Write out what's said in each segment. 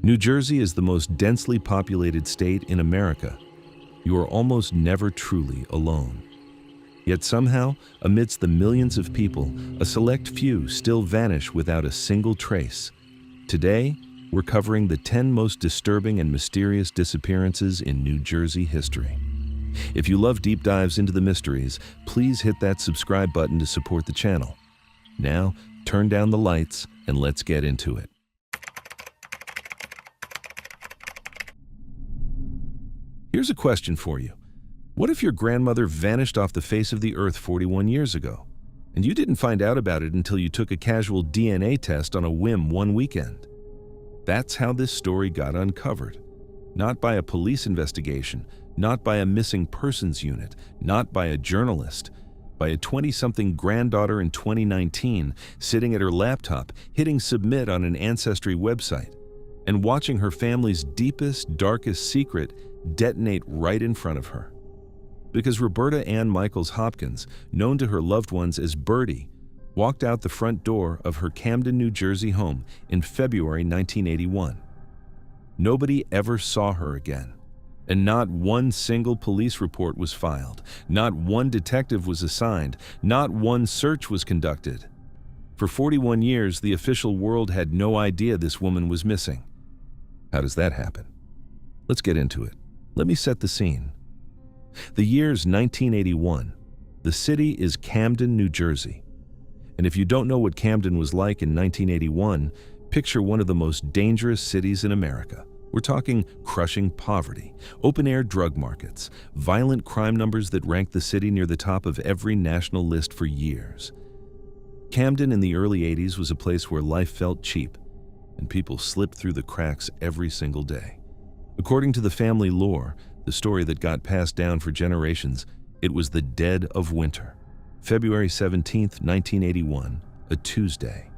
New Jersey is the most densely populated state in America. You are almost never truly alone. Yet somehow, amidst the millions of people, a select few still vanish without a single trace. Today, we're covering the 10 most disturbing and mysterious disappearances in New Jersey history. If you love deep dives into the mysteries, please hit that subscribe button to support the channel. Now, turn down the lights and let's get into it. Here's a question for you. What if your grandmother vanished off the face of the earth 41 years ago, and you didn't find out about it until you took a casual DNA test on a whim one weekend? That's how this story got uncovered. Not by a police investigation, not by a missing persons unit, not by a journalist, by a 20-something granddaughter in 2019 sitting at her laptop, hitting submit on an ancestry website, and watching her family's deepest, darkest secret detonate right in front of her. Because Roberta Ann Michaels Hopkins, known to her loved ones as Birdie, walked out the front door of her Camden, New Jersey home in February 1981. Nobody ever saw her again, and not one single police report was filed, not one detective was assigned, not one search was conducted. For 41 years, the official world had no idea this woman was missing. How does that happen? Let's get into it. Let me set the scene. The year's 1981. The city is Camden, New Jersey. And if you don't know what Camden was like in 1981, picture one of the most dangerous cities in America. We're talking crushing poverty, open-air drug markets, violent crime numbers that ranked the city near the top of every national list for years. Camden in the early 80s was a place where life felt cheap, and people slipped through the cracks every single day. According to the family lore, the story that got passed down for generations, it was the dead of winter, February 17th, 1981, a Tuesday.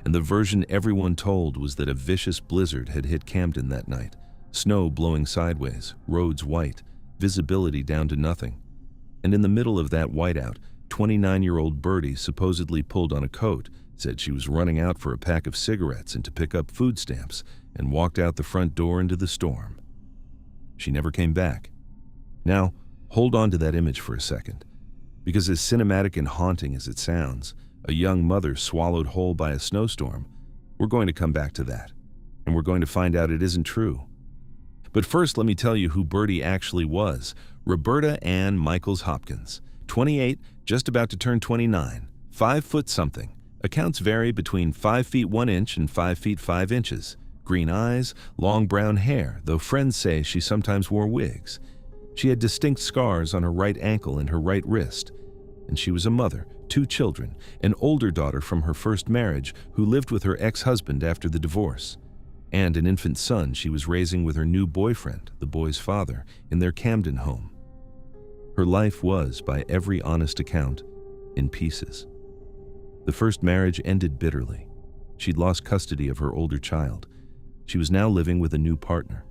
And the version everyone told was that a vicious blizzard had hit Camden that night, snow blowing sideways, roads white, visibility down to nothing. And in the middle of that whiteout, 29-year-old Birdie supposedly pulled on a coat, said she was running out for a pack of cigarettes and to pick up food stamps, and walked out the front door into the storm. She never came back. Now, hold on to that image for a second, because as cinematic and haunting as it sounds, a young mother swallowed whole by a snowstorm, we're going to come back to that, and we're going to find out it isn't true. But first, let me tell you who Birdie actually was. Roberta Ann Michaels Hopkins, 28, just about to turn 29, 5 foot something. Accounts vary between 5 feet 1 inch and 5 feet 5 inches. Green eyes, long brown hair, though friends say she sometimes wore wigs. She had distinct scars on her right ankle and her right wrist. And she was a mother, 2 children, an older daughter from her first marriage who lived with her ex-husband after the divorce, and an infant son she was raising with her new boyfriend, the boy's father, in their Camden home. Her life was, by every honest account, in pieces. The first marriage ended bitterly. She'd lost custody of her older child. She was now living with a new partner.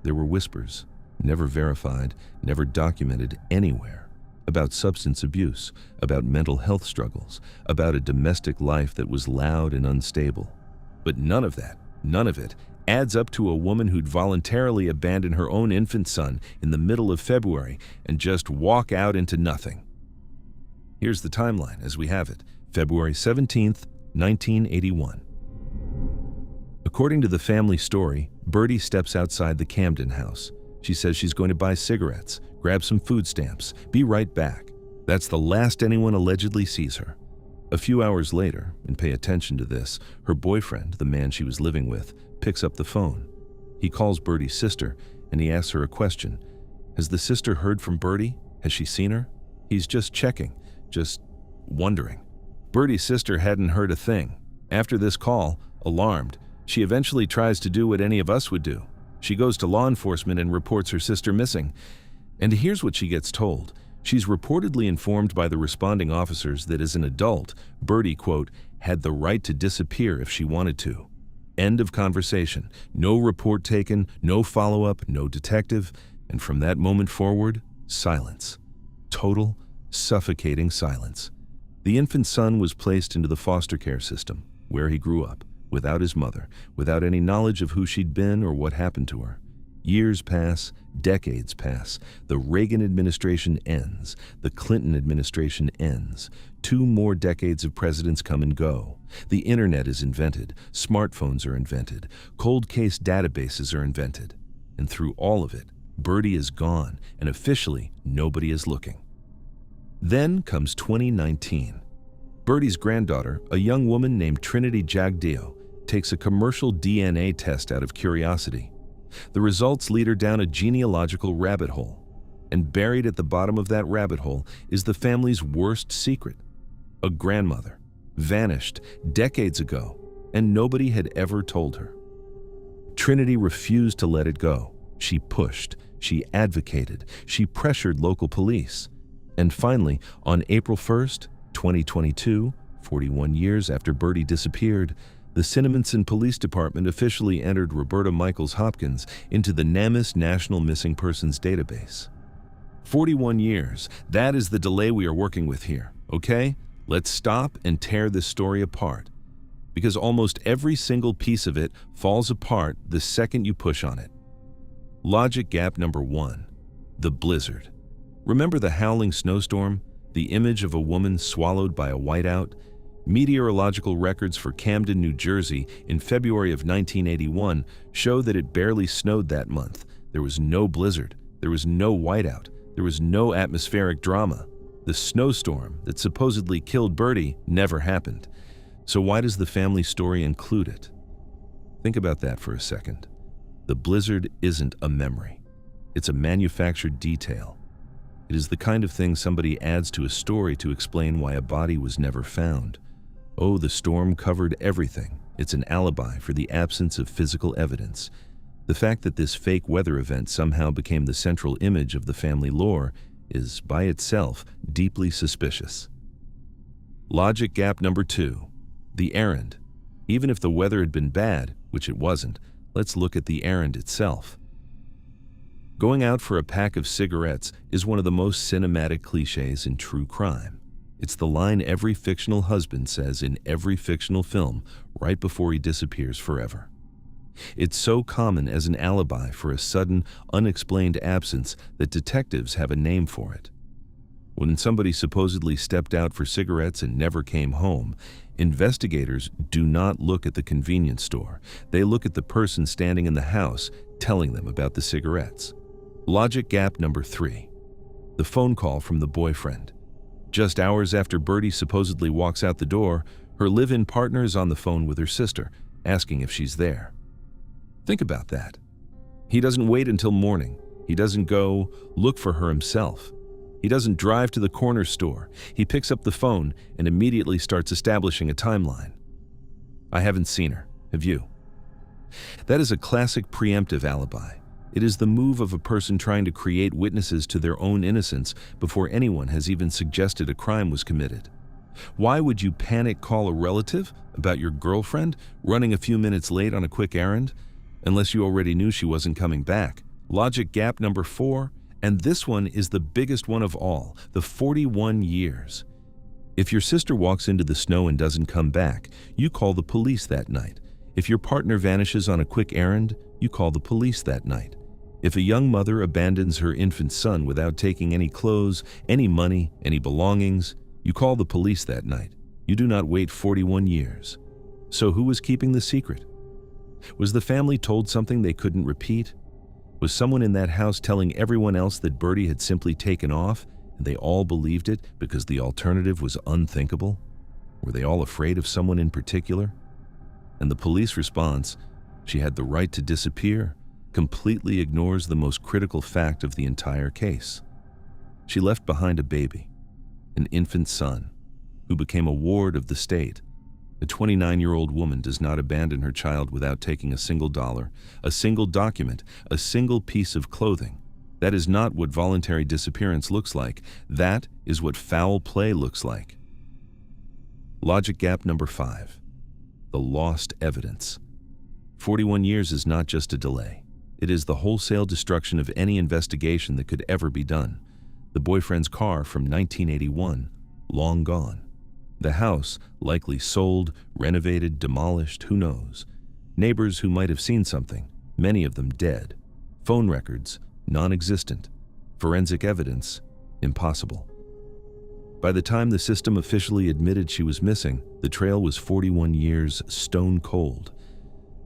There were whispers, never verified, never documented anywhere, about substance abuse, about mental health struggles, about a domestic life that was loud and unstable. But none of it, adds up to a woman who'd voluntarily abandon her own infant son in the middle of February and just walk out into nothing. Here's the timeline as we have it, February 17th, 1981. According to the family story, Birdie steps outside the Camden house. She says she's going to buy cigarettes, grab some food stamps, be right back. That's the last anyone allegedly sees her. A few hours later, and pay attention to this, her boyfriend, the man she was living with, picks up the phone. He calls Birdie's sister, and he asks her a question. Has the sister heard from Birdie? Has she seen her? He's just checking, just wondering. Birdie's sister hadn't heard a thing. After this call, alarmed, she eventually tries to do what any of us would do. She goes to law enforcement and reports her sister missing. And here's what she gets told. She's reportedly informed by the responding officers that as an adult, Birdie, quote, had the right to disappear if she wanted to. End of conversation. No report taken, no follow-up, no detective, and from that moment forward, silence. Total, suffocating silence. The infant son was placed into the foster care system, where he grew up, without his mother, without any knowledge of who she'd been or what happened to her. Years pass, decades pass. The Reagan administration ends. The Clinton administration ends. 2 more decades of presidents come and go. The internet is invented. Smartphones are invented. Cold case databases are invented. And through all of it, Birdie is gone, and officially nobody is looking. Then comes 2019. Birdie's granddaughter, a young woman named Trinity Jagdeo, takes a commercial DNA test out of curiosity. The results lead her down a genealogical rabbit hole, and buried at the bottom of that rabbit hole is the family's worst secret. A grandmother, vanished decades ago, and nobody had ever told her. Trinity refused to let it go. She pushed, she advocated, she pressured local police. And finally, on April 1st, 2022, 41 years after Birdie disappeared, the Cinnaminson Police Department officially entered Roberta Michaels Hopkins into the NamUs National Missing Persons Database. 41 years, that is the delay we are working with here, okay? Let's stop and tear this story apart, because almost every single piece of it falls apart the second you push on it. Logic gap number 1, the blizzard. Remember the howling snowstorm, the image of a woman swallowed by a whiteout? Meteorological records for Camden, New Jersey in February of 1981 show that it barely snowed that month. There was no blizzard, there was no whiteout, there was no atmospheric drama. The snowstorm that supposedly killed Birdie never happened. So why does the family story include it? Think about that for a second. The blizzard isn't a memory. It's a manufactured detail. It is the kind of thing somebody adds to a story to explain why a body was never found. Oh, the storm covered everything. It's an alibi for the absence of physical evidence. The fact that this fake weather event somehow became the central image of the family lore is, by itself, deeply suspicious. Logic gap number 2, the errand. Even if the weather had been bad, which it wasn't, let's look at the errand itself. Going out for a pack of cigarettes is one of the most cinematic cliches in true crime. It's the line every fictional husband says in every fictional film right before he disappears forever. It's so common as an alibi for a sudden, unexplained absence that detectives have a name for it. When somebody supposedly stepped out for cigarettes and never came home, investigators do not look at the convenience store. They look at the person standing in the house telling them about the cigarettes. Logic gap number 3, the phone call from the boyfriend. Just hours after Birdie supposedly walks out the door, her live-in partner is on the phone with her sister, asking if she's there. Think about that. He doesn't wait until morning. He doesn't go look for her himself. He doesn't drive to the corner store. He picks up the phone and immediately starts establishing a timeline. I haven't seen her. Have you? That is a classic preemptive alibi. It is the move of a person trying to create witnesses to their own innocence before anyone has even suggested a crime was committed. Why would you panic call a relative about your girlfriend running a few minutes late on a quick errand? Unless you already knew she wasn't coming back. Logic gap number 4, and this one is the biggest one of all, the 41 years. If your sister walks into the snow and doesn't come back, you call the police that night. If your partner vanishes on a quick errand, you call the police that night. If a young mother abandons her infant son without taking any clothes, any money, any belongings, you call the police that night. You do not wait 41 years. So who was keeping the secret? Was the family told something they couldn't repeat? Was someone in that house telling everyone else that Birdie had simply taken off, and they all believed it because the alternative was unthinkable? Were they all afraid of someone in particular? And the police response, she had the right to disappear, completely ignores the most critical fact of the entire case. She left behind a baby, an infant son, who became a ward of the state. A 29-year-old woman does not abandon her child without taking a single dollar, a single document, a single piece of clothing. That is not what voluntary disappearance looks like. That is what foul play looks like. Logic gap number 5, the lost evidence. 41 years is not just a delay. It is the wholesale destruction of any investigation that could ever be done. The boyfriend's car from 1981, long gone. The house, likely sold, renovated, demolished, who knows? Neighbors who might have seen something, many of them dead. Phone records, non-existent. Forensic evidence, impossible. By the time the system officially admitted she was missing, the trail was 41 years stone cold.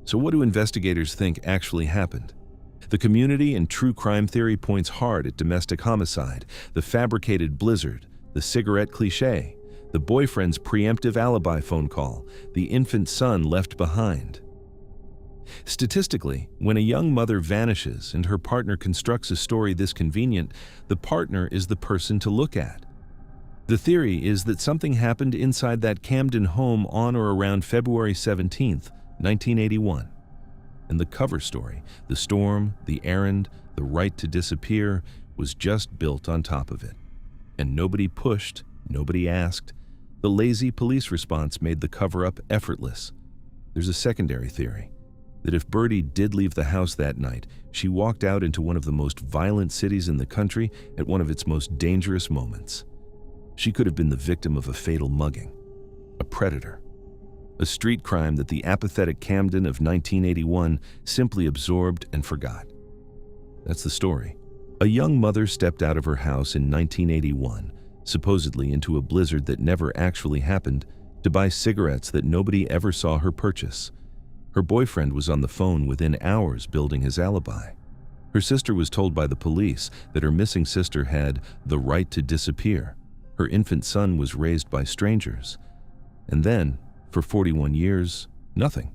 So what do investigators think actually happened? The community and true crime theory points hard at domestic homicide, the fabricated blizzard, the cigarette cliché, the boyfriend's preemptive alibi phone call, the infant son left behind. Statistically, when a young mother vanishes and her partner constructs a story this convenient, the partner is the person to look at. The theory is that something happened inside that Camden home on or around February 17, 1981. And the cover story, the storm, the errand, the right to disappear, was just built on top of it. And nobody pushed, nobody asked. The lazy police response made the cover-up effortless. There's a secondary theory, that if Birdie did leave the house that night, she walked out into one of the most violent cities in the country at one of its most dangerous moments. She could have been the victim of a fatal mugging, a predator, a street crime that the apathetic Camden of 1981 simply absorbed and forgot. That's the story. A young mother stepped out of her house in 1981, supposedly into a blizzard that never actually happened, to buy cigarettes that nobody ever saw her purchase. Her boyfriend was on the phone within hours building his alibi. Her sister was told by the police that her missing sister had the right to disappear. Her infant son was raised by strangers. And then, for 41 years, nothing.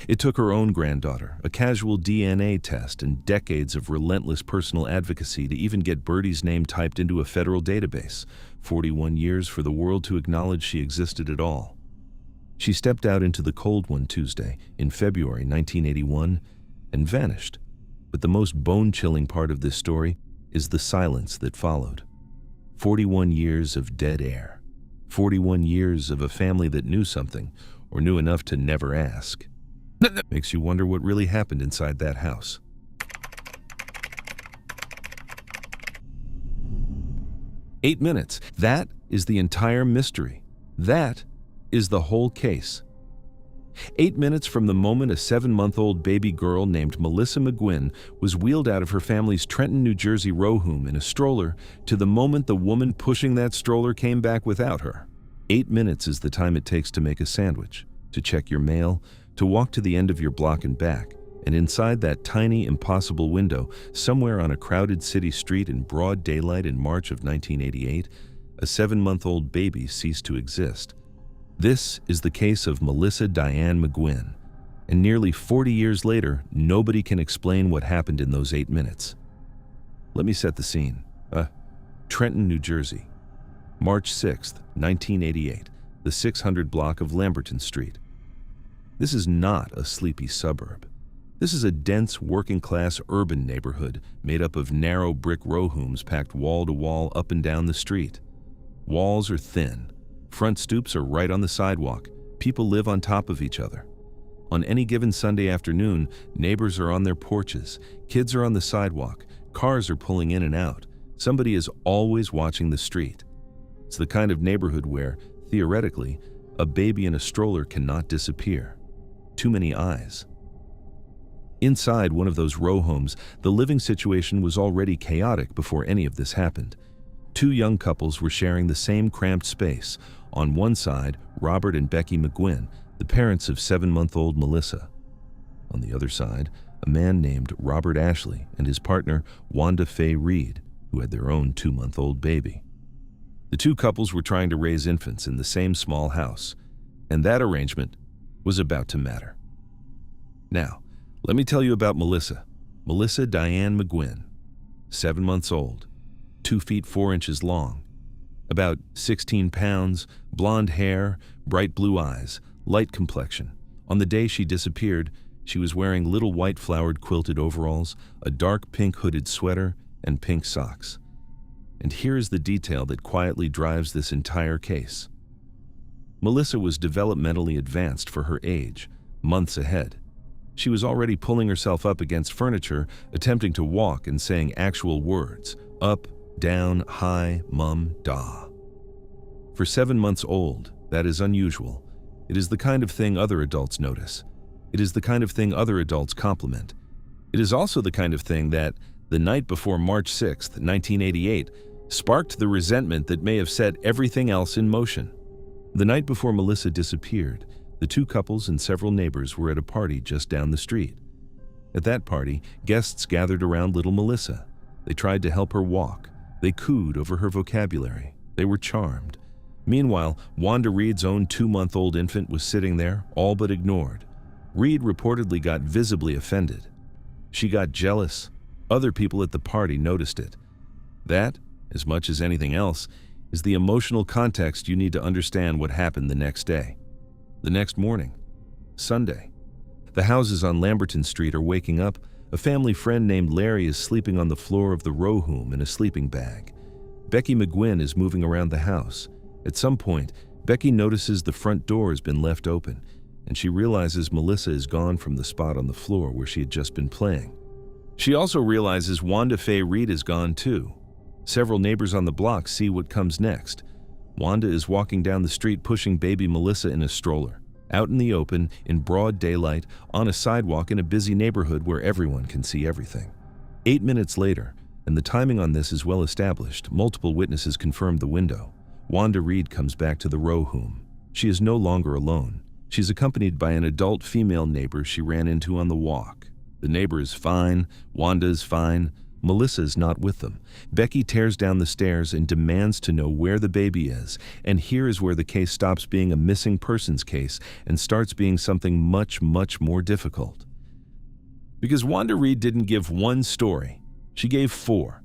It took her own granddaughter, a casual DNA test, and decades of relentless personal advocacy to even get Birdie's name typed into a federal database. 41 years for the world to acknowledge she existed at all. She stepped out into the cold one Tuesday in February 1981 and vanished. But the most bone-chilling part of this story is the silence that followed. 41 years of dead air. 41 years of a family that knew something, or knew enough to never ask. Makes you wonder what really happened inside that house. Eight minutes. That is the entire mystery. That is the whole case. 8 minutes from the moment a 7-month-old baby girl named Melissa McGuinn was wheeled out of her family's Trenton, New Jersey row home in a stroller to the moment the woman pushing that stroller came back without her. 8 minutes is the time it takes to make a sandwich, to check your mail, to walk to the end of your block and back, and inside that tiny, impossible window, somewhere on a crowded city street in broad daylight in March of 1988, a 7-month-old baby ceased to exist. This is the case of Melissa Diane McGuinn, and nearly 40 years later, nobody can explain what happened in those 8 minutes. Let me set the scene. Trenton, New Jersey. March 6th, 1988, the 600 block of Lamberton Street. This is not a sleepy suburb. This is a dense, working-class urban neighborhood made up of narrow brick row homes packed wall-to-wall up and down the street. Walls are thin. Front stoops are right on the sidewalk. People live on top of each other. On any given Sunday afternoon, neighbors are on their porches, kids are on the sidewalk, cars are pulling in and out. Somebody is always watching the street. It's the kind of neighborhood where, theoretically, a baby in a stroller cannot disappear. Too many eyes. Inside one of those row homes, the living situation was already chaotic before any of this happened. 2 young couples were sharing the same cramped space. On one side, Robert and Becky McGuinn, the parents of 7-month-old Melissa. On the other side, a man named Robert Ashley and his partner, Wanda Faye Reed, who had their own 2-month-old baby. The 2 couples were trying to raise infants in the same small house, and that arrangement was about to matter. Now, let me tell you about Melissa. Melissa Diane McGuinn, 7 months old, 2 feet 4 inches long, about 16 pounds, blonde hair, bright blue eyes, light complexion. On the day she disappeared, she was wearing little white flowered quilted overalls, a dark pink hooded sweater, and pink socks. And here is the detail that quietly drives this entire case. Melissa was developmentally advanced for her age, months ahead. She was already pulling herself up against furniture, attempting to walk and saying actual words, up, down, hi, mum, da. For 7 months old, That is unusual. It is the kind of thing other adults notice. It is the kind of thing other adults compliment. It is also the kind of thing that, the night before March 6, 1988, sparked the resentment that may have set everything else in motion. The night before Melissa disappeared, the two couples and several neighbors were at a party just down the street. At that party, guests gathered around little Melissa. They tried to help her walk. They cooed over her vocabulary. They were charmed. Meanwhile, Wanda Reed's own 2-month-old infant was sitting there, all but ignored. Reed reportedly got visibly offended. She got jealous. Other people at the party noticed it. That, as much as anything else, is the emotional context you need to understand what happened the next day. The next morning, Sunday. The houses on Lamberton Street are waking up. A family friend named Larry is sleeping on the floor of the row home in a sleeping bag. Becky McGuinn is moving around the house. At some point, Becky notices the front door has been left open, and she realizes Melissa is gone from the spot on the floor where she had just been playing. She also realizes Wanda Faye Reed is gone too. Several neighbors on the block see what comes next. Wanda is walking down the street pushing baby Melissa in a stroller, out in the open, in broad daylight, on a sidewalk in a busy neighborhood where everyone can see everything. 8 minutes later, and the timing on this is well established, multiple witnesses confirmed the window. Wanda Reed comes back to the row home. She is no longer alone. She's accompanied by an adult female neighbor she ran into on the walk. The neighbor is fine. Wanda is fine. Melissa is not with them. Becky tears down the stairs and demands to know where the baby is, and here is where the case stops being a missing persons case and starts being something much, much more difficult. Because Wanda Reed didn't give one story, she gave 4.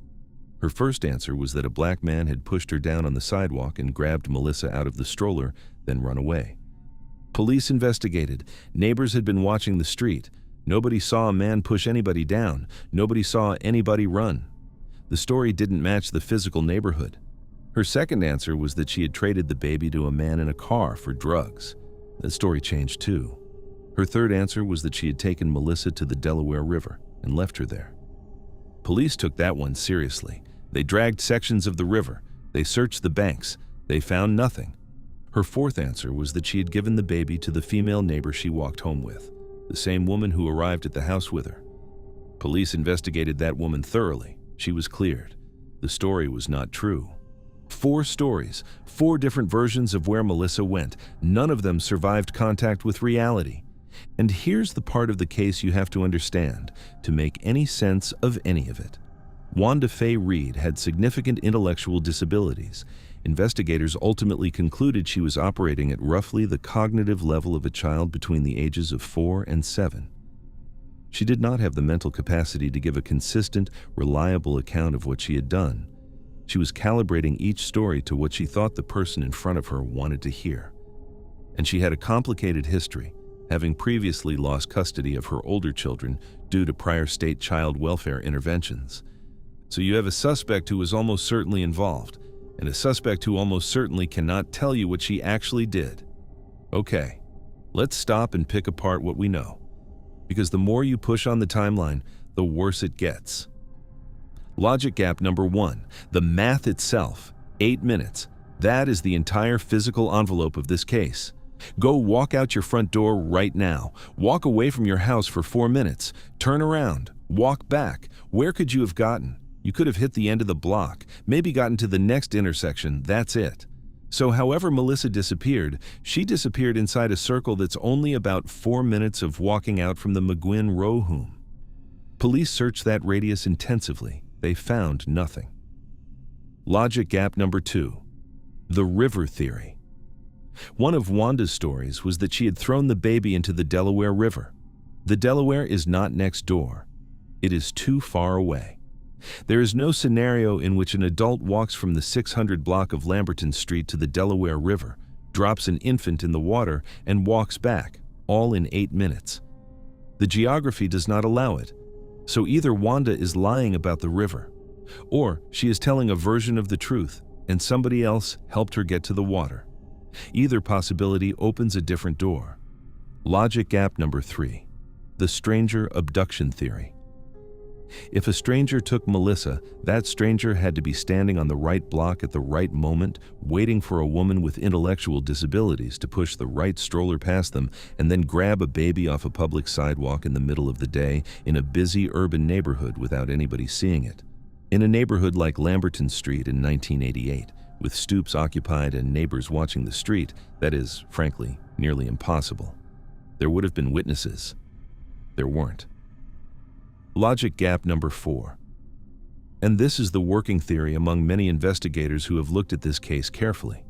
Her first answer was that a black man had pushed her down on the sidewalk and grabbed Melissa out of the stroller, then run away. Police investigated. Neighbors had been watching the street. Nobody saw a man push anybody down. Nobody saw anybody run. The story didn't match the physical neighborhood. Her second answer was that she had traded the baby to a man in a car for drugs. The story changed too. Her third answer was that she had taken Melissa to the Delaware River and left her there. Police took that one seriously. They dragged sections of the river. They searched the banks. They found nothing. Her fourth answer was that she had given the baby to the female neighbor she walked home with, the same woman who arrived at the house with her. Police investigated that woman thoroughly. She was cleared. The story was not true. 4 stories, 4 different versions of where Melissa went. None of them survived contact with reality. And here's the part of the case you have to understand to make any sense of any of it. Wanda Faye Reed had significant intellectual disabilities. Investigators ultimately concluded she was operating at roughly the cognitive level of a child between the ages of 4 and 7. She did not have the mental capacity to give a consistent, reliable account of what she had done. She was calibrating each story to what she thought the person in front of her wanted to hear. And she had a complicated history, having previously lost custody of her older children due to prior state child welfare interventions. So you have a suspect who is almost certainly involved, and a suspect who almost certainly cannot tell you what she actually did. Okay, let's stop and pick apart what we know, because the more you push on the timeline, the worse it gets. Logic gap number 1, the math itself, 8 minutes. That is the entire physical envelope of this case. Go walk out your front door right now. Walk away from your house for 4 minutes. Turn around. Walk back. Where could you have gotten? You could have hit the end of the block, maybe gotten to the next intersection, that's it. So however Melissa disappeared, she disappeared inside a circle that's only about 4 minutes of walking out from the McGuinn row home. Police searched that radius intensively. They found nothing. Logic gap number 2, the river theory. One of Wanda's stories was that she had thrown the baby into the Delaware River. The Delaware is not next door. It is too far away. There is no scenario in which an adult walks from the 600 block of Lamberton Street to the Delaware River, drops an infant in the water, and walks back, all in 8 minutes. The geography does not allow it. So either Wanda is lying about the river, or she is telling a version of the truth, and somebody else helped her get to the water. Either possibility opens a different door. Logic gap number 3, the stranger abduction theory. If a stranger took Melissa, that stranger had to be standing on the right block at the right moment, waiting for a woman with intellectual disabilities to push the right stroller past them and then grab a baby off a public sidewalk in the middle of the day in a busy urban neighborhood without anybody seeing it. In a neighborhood like Lamberton Street in 1988, with stoops occupied and neighbors watching the street, that is, frankly, nearly impossible. There would have been witnesses. There weren't. Logic gap number 4. And this is the working theory among many investigators who have looked at this case carefully.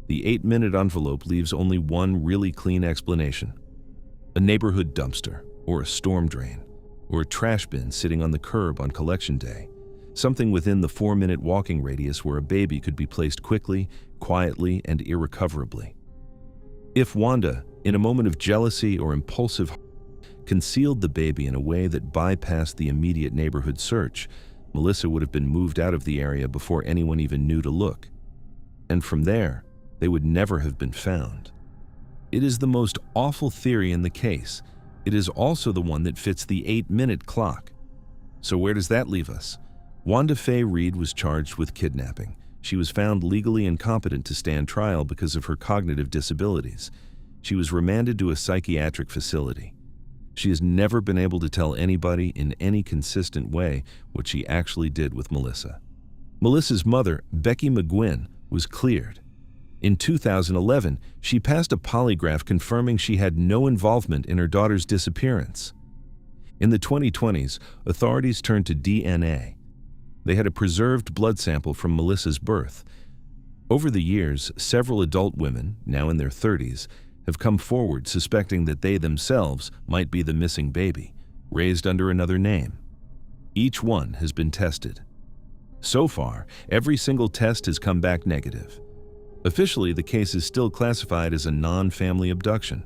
The 8-minute envelope leaves only one really clean explanation. A neighborhood dumpster, or a storm drain, or a trash bin sitting on the curb on collection day. Something within the 4-minute walking radius where a baby could be placed quickly, quietly, and irrecoverably. If Wanda, in a moment of jealousy or impulsive, concealed the baby in a way that bypassed the immediate neighborhood search, Melissa would have been moved out of the area before anyone even knew to look. And from there, they would never have been found. It is the most awful theory in the case. It is also the one that fits the 8-minute clock. So where does that leave us? Wanda Faye Reed was charged with kidnapping. She was found legally incompetent to stand trial because of her cognitive disabilities. She was remanded to a psychiatric facility. She has never been able to tell anybody in any consistent way what she actually did with Melissa. Melissa's mother, Becky McGuinn, was cleared. In 2011, she passed a polygraph confirming she had no involvement in her daughter's disappearance. In the 2020s, authorities turned to DNA. They had a preserved blood sample from Melissa's birth. Over the years, several adult women, now in their 30s, have come forward suspecting that they themselves might be the missing baby, raised under another name. Each one has been tested. So far, every single test has come back negative. Officially, the case is still classified as a non-family abduction.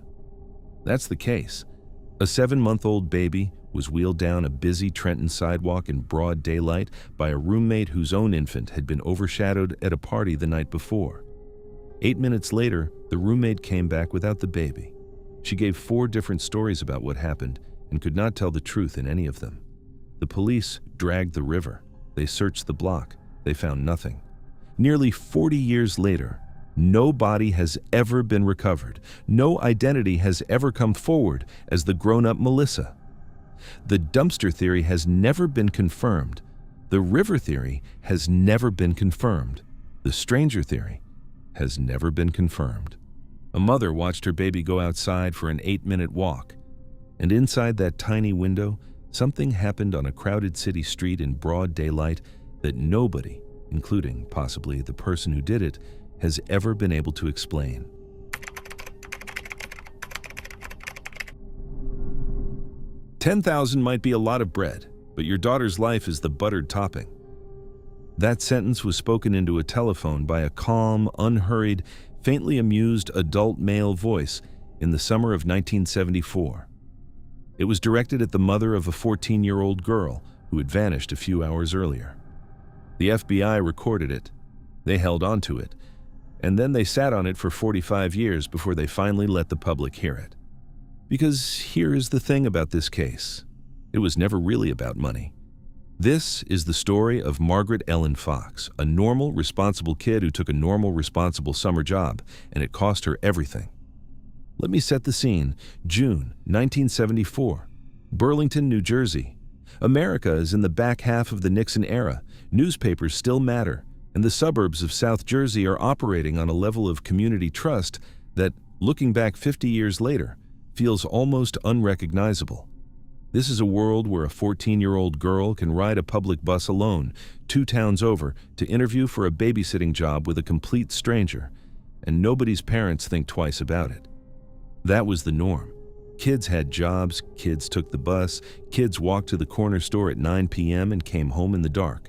That's the case. A 7-month-old baby was wheeled down a busy Trenton sidewalk in broad daylight by a roommate whose own infant had been overshadowed at a party the night before. 8 minutes later, the roommate came back without the baby. She gave 4 different stories about what happened and could not tell the truth in any of them. The police dragged the river. They searched the block. They found nothing. Nearly 40 years later, no body has ever been recovered. No identity has ever come forward as the grown-up Melissa. The dumpster theory has never been confirmed. The river theory has never been confirmed. The stranger theory has never been confirmed. A mother watched her baby go outside for an 8-minute walk, and inside that tiny window, something happened on a crowded city street in broad daylight that nobody, including possibly the person who did it, has ever been able to explain. $10,000 might be a lot of bread, but your daughter's life is the buttered topping. That sentence was spoken into a telephone by a calm, unhurried, faintly amused adult male voice in the summer of 1974. It was directed at the mother of a 14-year-old girl who had vanished a few hours earlier. The FBI recorded it. They held on to it, and then they sat on it for 45 years before they finally let the public hear it. Because here is the thing about this case. It was never really about money. This is the story of Margaret Ellen Fox, a normal, responsible kid who took a normal, responsible summer job, and it cost her everything. Let me set the scene. June 1974, Burlington, New Jersey. America is in the back half of the Nixon era. Newspapers still matter, and the suburbs of South Jersey are operating on a level of community trust that, looking back 50 years later, feels almost unrecognizable. This is a world where a 14-year-old girl can ride a public bus alone, 2 towns over, to interview for a babysitting job with a complete stranger, and nobody's parents think twice about it. That was the norm. Kids had jobs, kids took the bus, kids walked to the corner store at 9 p.m. and came home in the dark.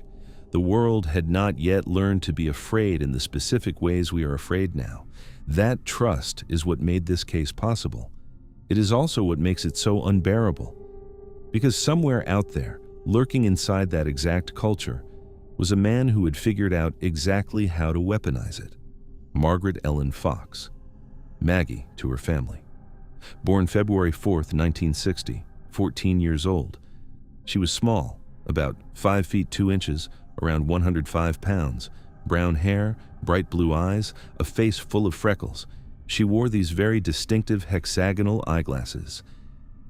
The world had not yet learned to be afraid in the specific ways we are afraid now. That trust is what made this case possible. It is also what makes it so unbearable. Because somewhere out there, lurking inside that exact culture, was a man who had figured out exactly how to weaponize it. Margaret Ellen Fox. Maggie to her family. Born February 4th, 1960, 14 years old. She was small, about 5 feet 2 inches, around 105 pounds, brown hair, bright blue eyes, a face full of freckles. She wore these very distinctive hexagonal eyeglasses.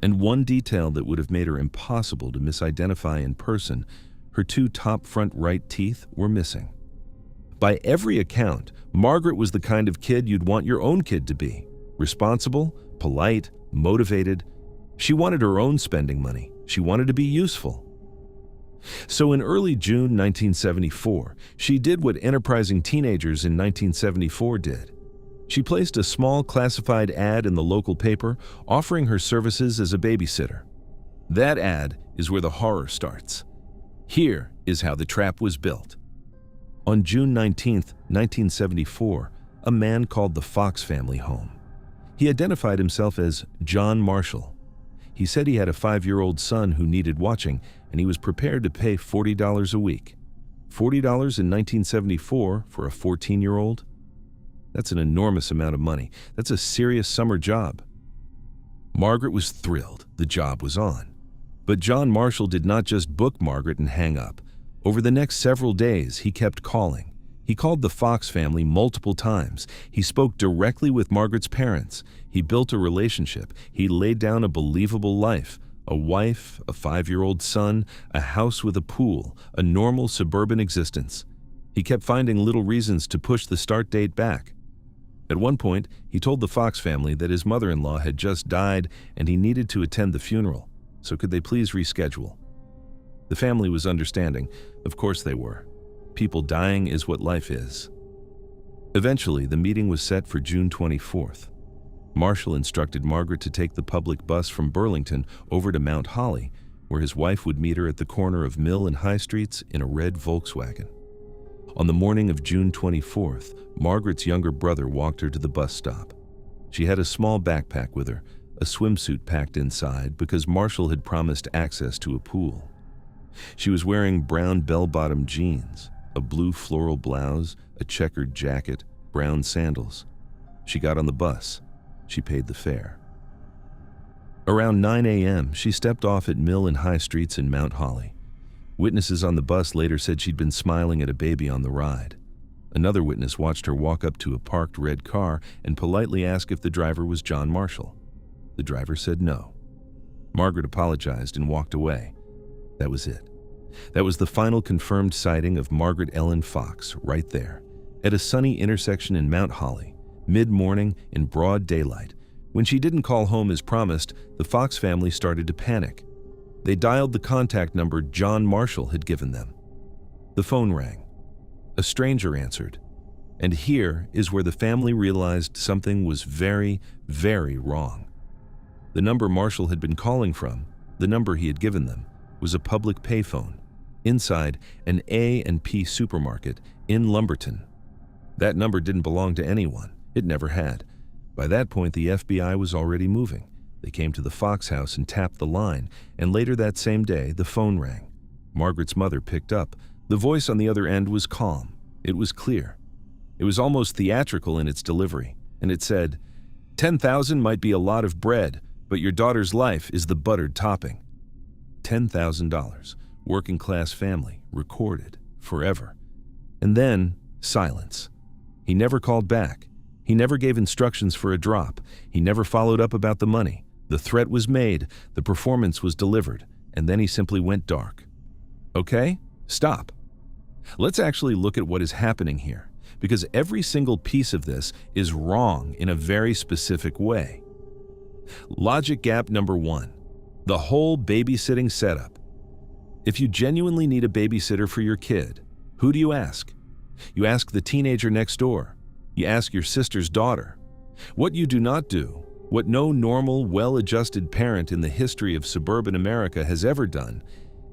And one detail that would have made her impossible to misidentify in person, her 2 top front right teeth were missing. By every account, Margaret was the kind of kid you'd want your own kid to be. Responsible, polite, motivated. She wanted her own spending money. She wanted to be useful. So in early June 1974, she did what enterprising teenagers in 1974 did. She placed a small classified ad in the local paper offering her services as a babysitter. That ad is where the horror starts. Here is how the trap was built. On June 19, 1974, a man called the Fox family home. He identified himself as John Marshall. He said he had a 5-year-old son who needed watching, and he was prepared to pay $40 a week. $40 in 1974 for a 14-year-old? That's an enormous amount of money. That's a serious summer job. Margaret was thrilled the job was on. But John Marshall did not just book Margaret and hang up. Over the next several days, he kept calling. He called the Fox family multiple times. He spoke directly with Margaret's parents. He built a relationship. He laid down a believable life. A wife, a 5-year-old son, a house with a pool, a normal suburban existence. He kept finding little reasons to push the start date back. At one point, he told the Fox family that his mother-in-law had just died and he needed to attend the funeral, so could they please reschedule? The family was understanding. Of course they were. People dying is what life is. Eventually, the meeting was set for June 24th. Marshall instructed Margaret to take the public bus from Burlington over to Mount Holly, where his wife would meet her at the corner of Mill and High Streets in a red Volkswagen. On the morning of June 24th, Margaret's younger brother walked her to the bus stop. She had a small backpack with her, a swimsuit packed inside because Marshall had promised access to a pool. She was wearing brown bell-bottom jeans, a blue floral blouse, a checkered jacket, brown sandals. She got on the bus. She paid the fare. Around 9 a.m., she stepped off at Mill and High Streets in Mount Holly. Witnesses on the bus later said she'd been smiling at a baby on the ride. Another witness watched her walk up to a parked red car and politely ask if the driver was John Marshall. The driver said no. Margaret apologized and walked away. That was it. That was the final confirmed sighting of Margaret Ellen Fox right there, at a sunny intersection in Mount Holly, mid-morning in broad daylight. When she didn't call home as promised, the Fox family started to panic. They dialed the contact number John Marshall had given them. The phone rang. A stranger answered. And here is where the family realized something was very, very wrong. The number Marshall had been calling from, the number he had given them, was a public payphone inside an A&P supermarket in Lumberton. That number didn't belong to anyone. It never had. By that point, the FBI was already moving. They came to the Fox house and tapped the line, and later that same day, the phone rang. Margaret's mother picked up. The voice on the other end was calm. It was clear. It was almost theatrical in its delivery, and it said, "10,000 might be a lot of bread, but your daughter's life is the buttered topping." $10,000, working-class family, recorded, forever. And then, silence. He never called back. He never gave instructions for a drop. He never followed up about the money. The threat was made, the performance was delivered, and then he simply went dark. Okay, stop. Let's actually look at what is happening here, because every single piece of this is wrong in a very specific way. Logic gap number 1. The whole babysitting setup. If you genuinely need a babysitter for your kid, who do you ask? You ask the teenager next door. You ask your sister's daughter. What you do not do, what no normal, well-adjusted parent in the history of suburban America has ever done,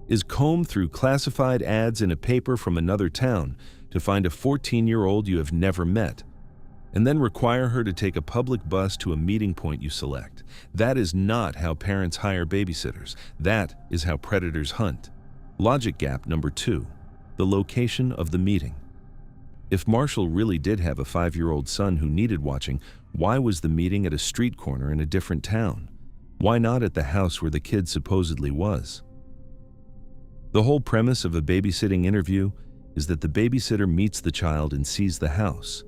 is comb through classified ads in a paper from another town to find a 14-year-old you have never met, and then require her to take a public bus to a meeting point you select. That is not how parents hire babysitters. That is how predators hunt. Logic gap number 2, the location of the meeting. If Marshall really did have a 5-year-old son who needed watching, why was the meeting at a street corner in a different town? Why not at the house where the kid supposedly was? The whole premise of a babysitting interview is that the babysitter meets the child and sees the house.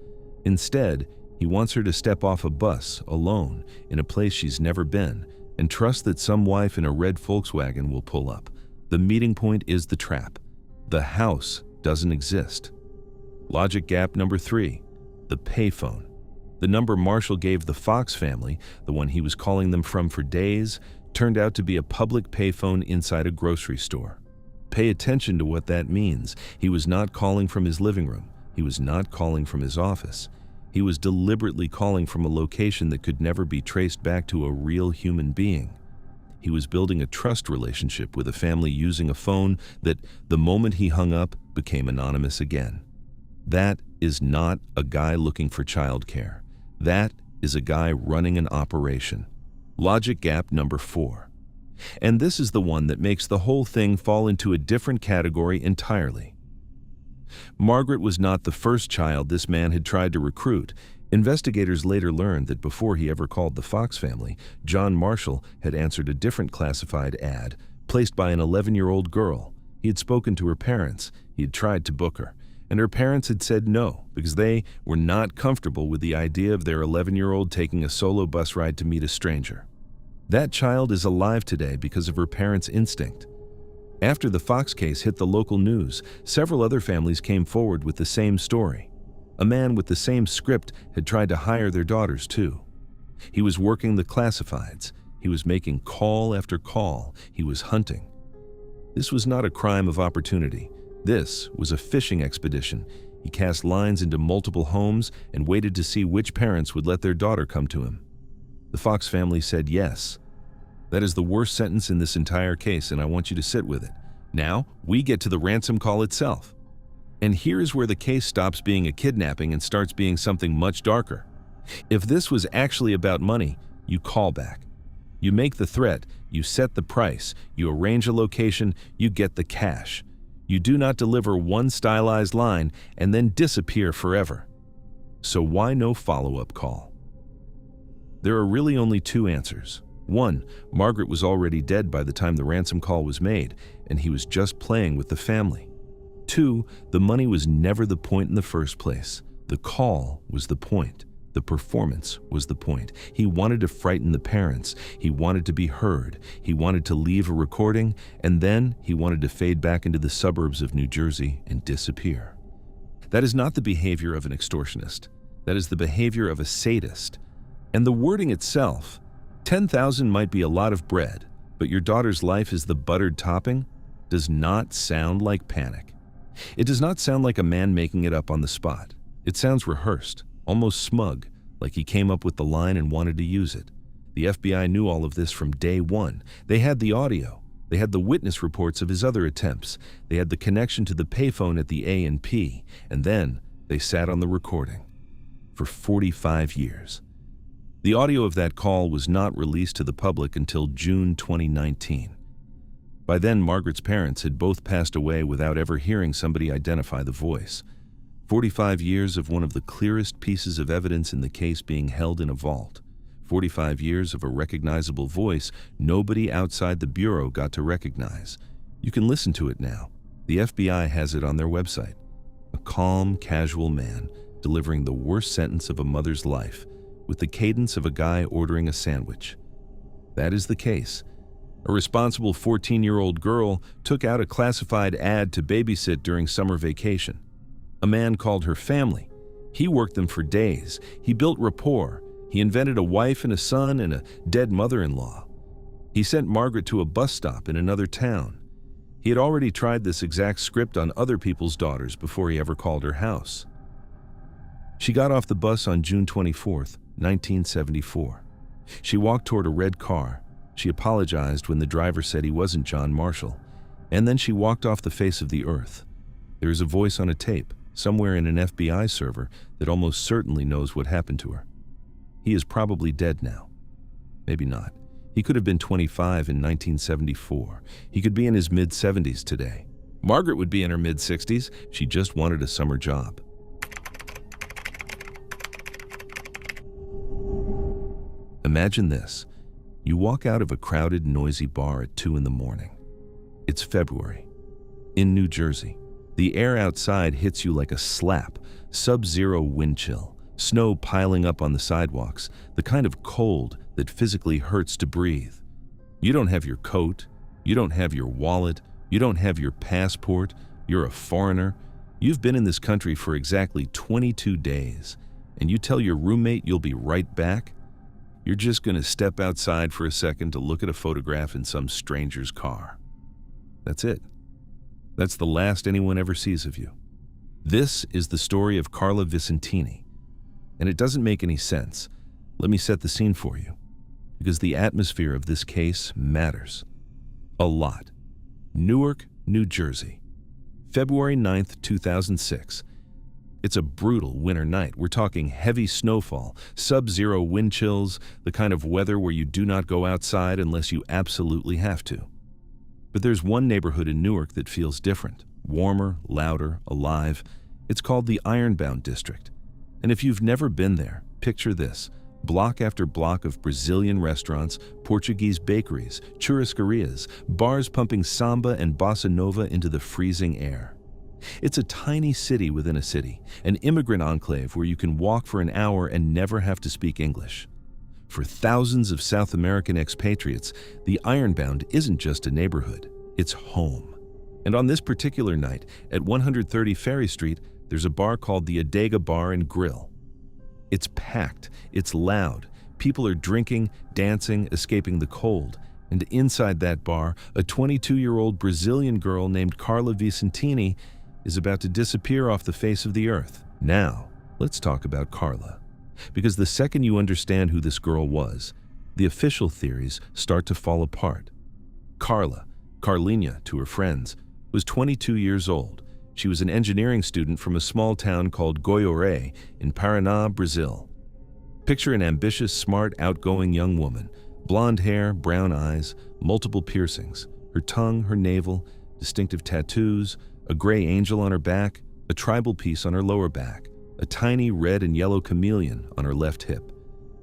Instead, he wants her to step off a bus alone in a place she's never been and trust that some wife in a red Volkswagen will pull up. The meeting point is the trap. The house doesn't exist. Logic gap number 3, the payphone. The number Marshall gave the Fox family, the one he was calling them from for days, turned out to be a public payphone inside a grocery store. Pay attention to what that means. He was not calling from his living room. He was not calling from his office. He was deliberately calling from a location that could never be traced back to a real human being. He was building a trust relationship with a family using a phone that, the moment he hung up, became anonymous again. That is not a guy looking for childcare. That is a guy running an operation. Logic gap number 4. And this is the one that makes the whole thing fall into a different category entirely. Margaret was not the first child this man had tried to recruit. Investigators later learned that before he ever called the Fox family, John Marshall had answered a different classified ad placed by an 11-year-old girl. He had spoken to her parents. He had tried to book her, and her parents had said no because they were not comfortable with the idea of their 11-year-old taking a solo bus ride to meet a stranger. That child is alive today because of her parents' instinct. After the Fox case hit the local news, several other families came forward with the same story. A man with the same script had tried to hire their daughters too. He was working the classifieds. He was making call after call. He was hunting. This was not a crime of opportunity. This was a fishing expedition. He cast lines into multiple homes and waited to see which parents would let their daughter come to him. The Fox family said yes. That is the worst sentence in this entire case, and I want you to sit with it. Now, we get to the ransom call itself. And here is where the case stops being a kidnapping and starts being something much darker. If this was actually about money, you call back. You make the threat, you set the price, you arrange a location, you get the cash. You do not deliver one stylized line and then disappear forever. So why no follow-up call? There are really only 2 answers. 1, Margaret was already dead by the time the ransom call was made, and he was just playing with the family. 2, the money was never the point in the first place. The call was the point. The performance was the point. He wanted to frighten the parents. He wanted to be heard. He wanted to leave a recording, and then he wanted to fade back into the suburbs of New Jersey and disappear. That is not the behavior of an extortionist. That is the behavior of a sadist. And the wording itself, 10,000 might be a lot of bread, but your daughter's life is the buttered topping, does not sound like panic. It does not sound like a man making it up on the spot. It sounds rehearsed, almost smug, like he came up with the line and wanted to use it. The FBI knew all of this from day one. They had the audio. They had the witness reports of his other attempts. They had the connection to the payphone at the A&P, and then they sat on the recording. For 45 years. The audio of that call was not released to the public until June 2019. By then, Margaret's parents had both passed away without ever hearing somebody identify the voice. 45 years of one of the clearest pieces of evidence in the case being held in a vault. 45 years of a recognizable voice nobody outside the Bureau got to recognize. You can listen to it now. The FBI has it on their website. A calm, casual man delivering the worst sentence of a mother's life with the cadence of a guy ordering a sandwich. That is the case. A responsible 14-year-old girl took out a classified ad to babysit during summer vacation. A man called her family. He worked them for days. He built rapport. He invented a wife and a son and a dead mother-in-law. He sent Margaret to a bus stop in another town. He had already tried this exact script on other people's daughters before he ever called her house. She got off the bus on June 24th, 1974. She walked toward a red car. She apologized when the driver said he wasn't John Marshall, and then she walked off the face of the earth. There is a voice on a tape, somewhere in an FBI server, that almost certainly knows what happened to her. He is probably dead now. Maybe not. He could have been 25 in 1974. He could be in his mid-70s today. Margaret would be in her mid-60s. She just wanted a summer job. Imagine this. You walk out of a crowded, noisy bar at 2 in the morning. It's February. In New Jersey, the air outside hits you like a slap, sub-zero wind chill, snow piling up on the sidewalks, the kind of cold that physically hurts to breathe. You don't have your coat, you don't have your wallet, you don't have your passport, you're a foreigner. You've been in this country for exactly 22 days, and you tell your roommate you'll be right back? You're just going to step outside for a second to look at a photograph in some stranger's car. That's it. That's the last anyone ever sees of you. This is the story of Carla Vicentini, and it doesn't make any sense. Let me set the scene for you, because the atmosphere of this case matters. A lot. Newark, New Jersey, February 9th, 2006. It's a brutal winter night. We're talking heavy snowfall, sub-zero wind chills, the kind of weather where you do not go outside unless you absolutely have to. But there's one neighborhood in Newark that feels different, warmer, louder, alive. It's called the Ironbound District. And if you've never been there, picture this: block after block of Brazilian restaurants, Portuguese bakeries, churrascarias, bars pumping samba and bossa nova into the freezing air. It's a tiny city within a city, an immigrant enclave where you can walk for an hour and never have to speak English. For thousands of South American expatriates, the Ironbound isn't just a neighborhood, it's home. And on this particular night, at 130 Ferry Street, there's a bar called the Adega Bar and Grill. It's packed, it's loud, people are drinking, dancing, escaping the cold. And inside that bar, a 22-year-old Brazilian girl named Carla Vicentini is about to disappear off the face of the earth. Now, let's talk about Carla. Because the second you understand who this girl was, the official theories start to fall apart. Carla, Carlinha to her friends, was 22 years old. She was an engineering student from a small town called Goioré in Paraná, Brazil. Picture an ambitious, smart, outgoing young woman. Blonde hair, brown eyes, multiple piercings, her tongue, her navel, distinctive tattoos, a gray angel on her back, a tribal piece on her lower back, a tiny red and yellow chameleon on her left hip.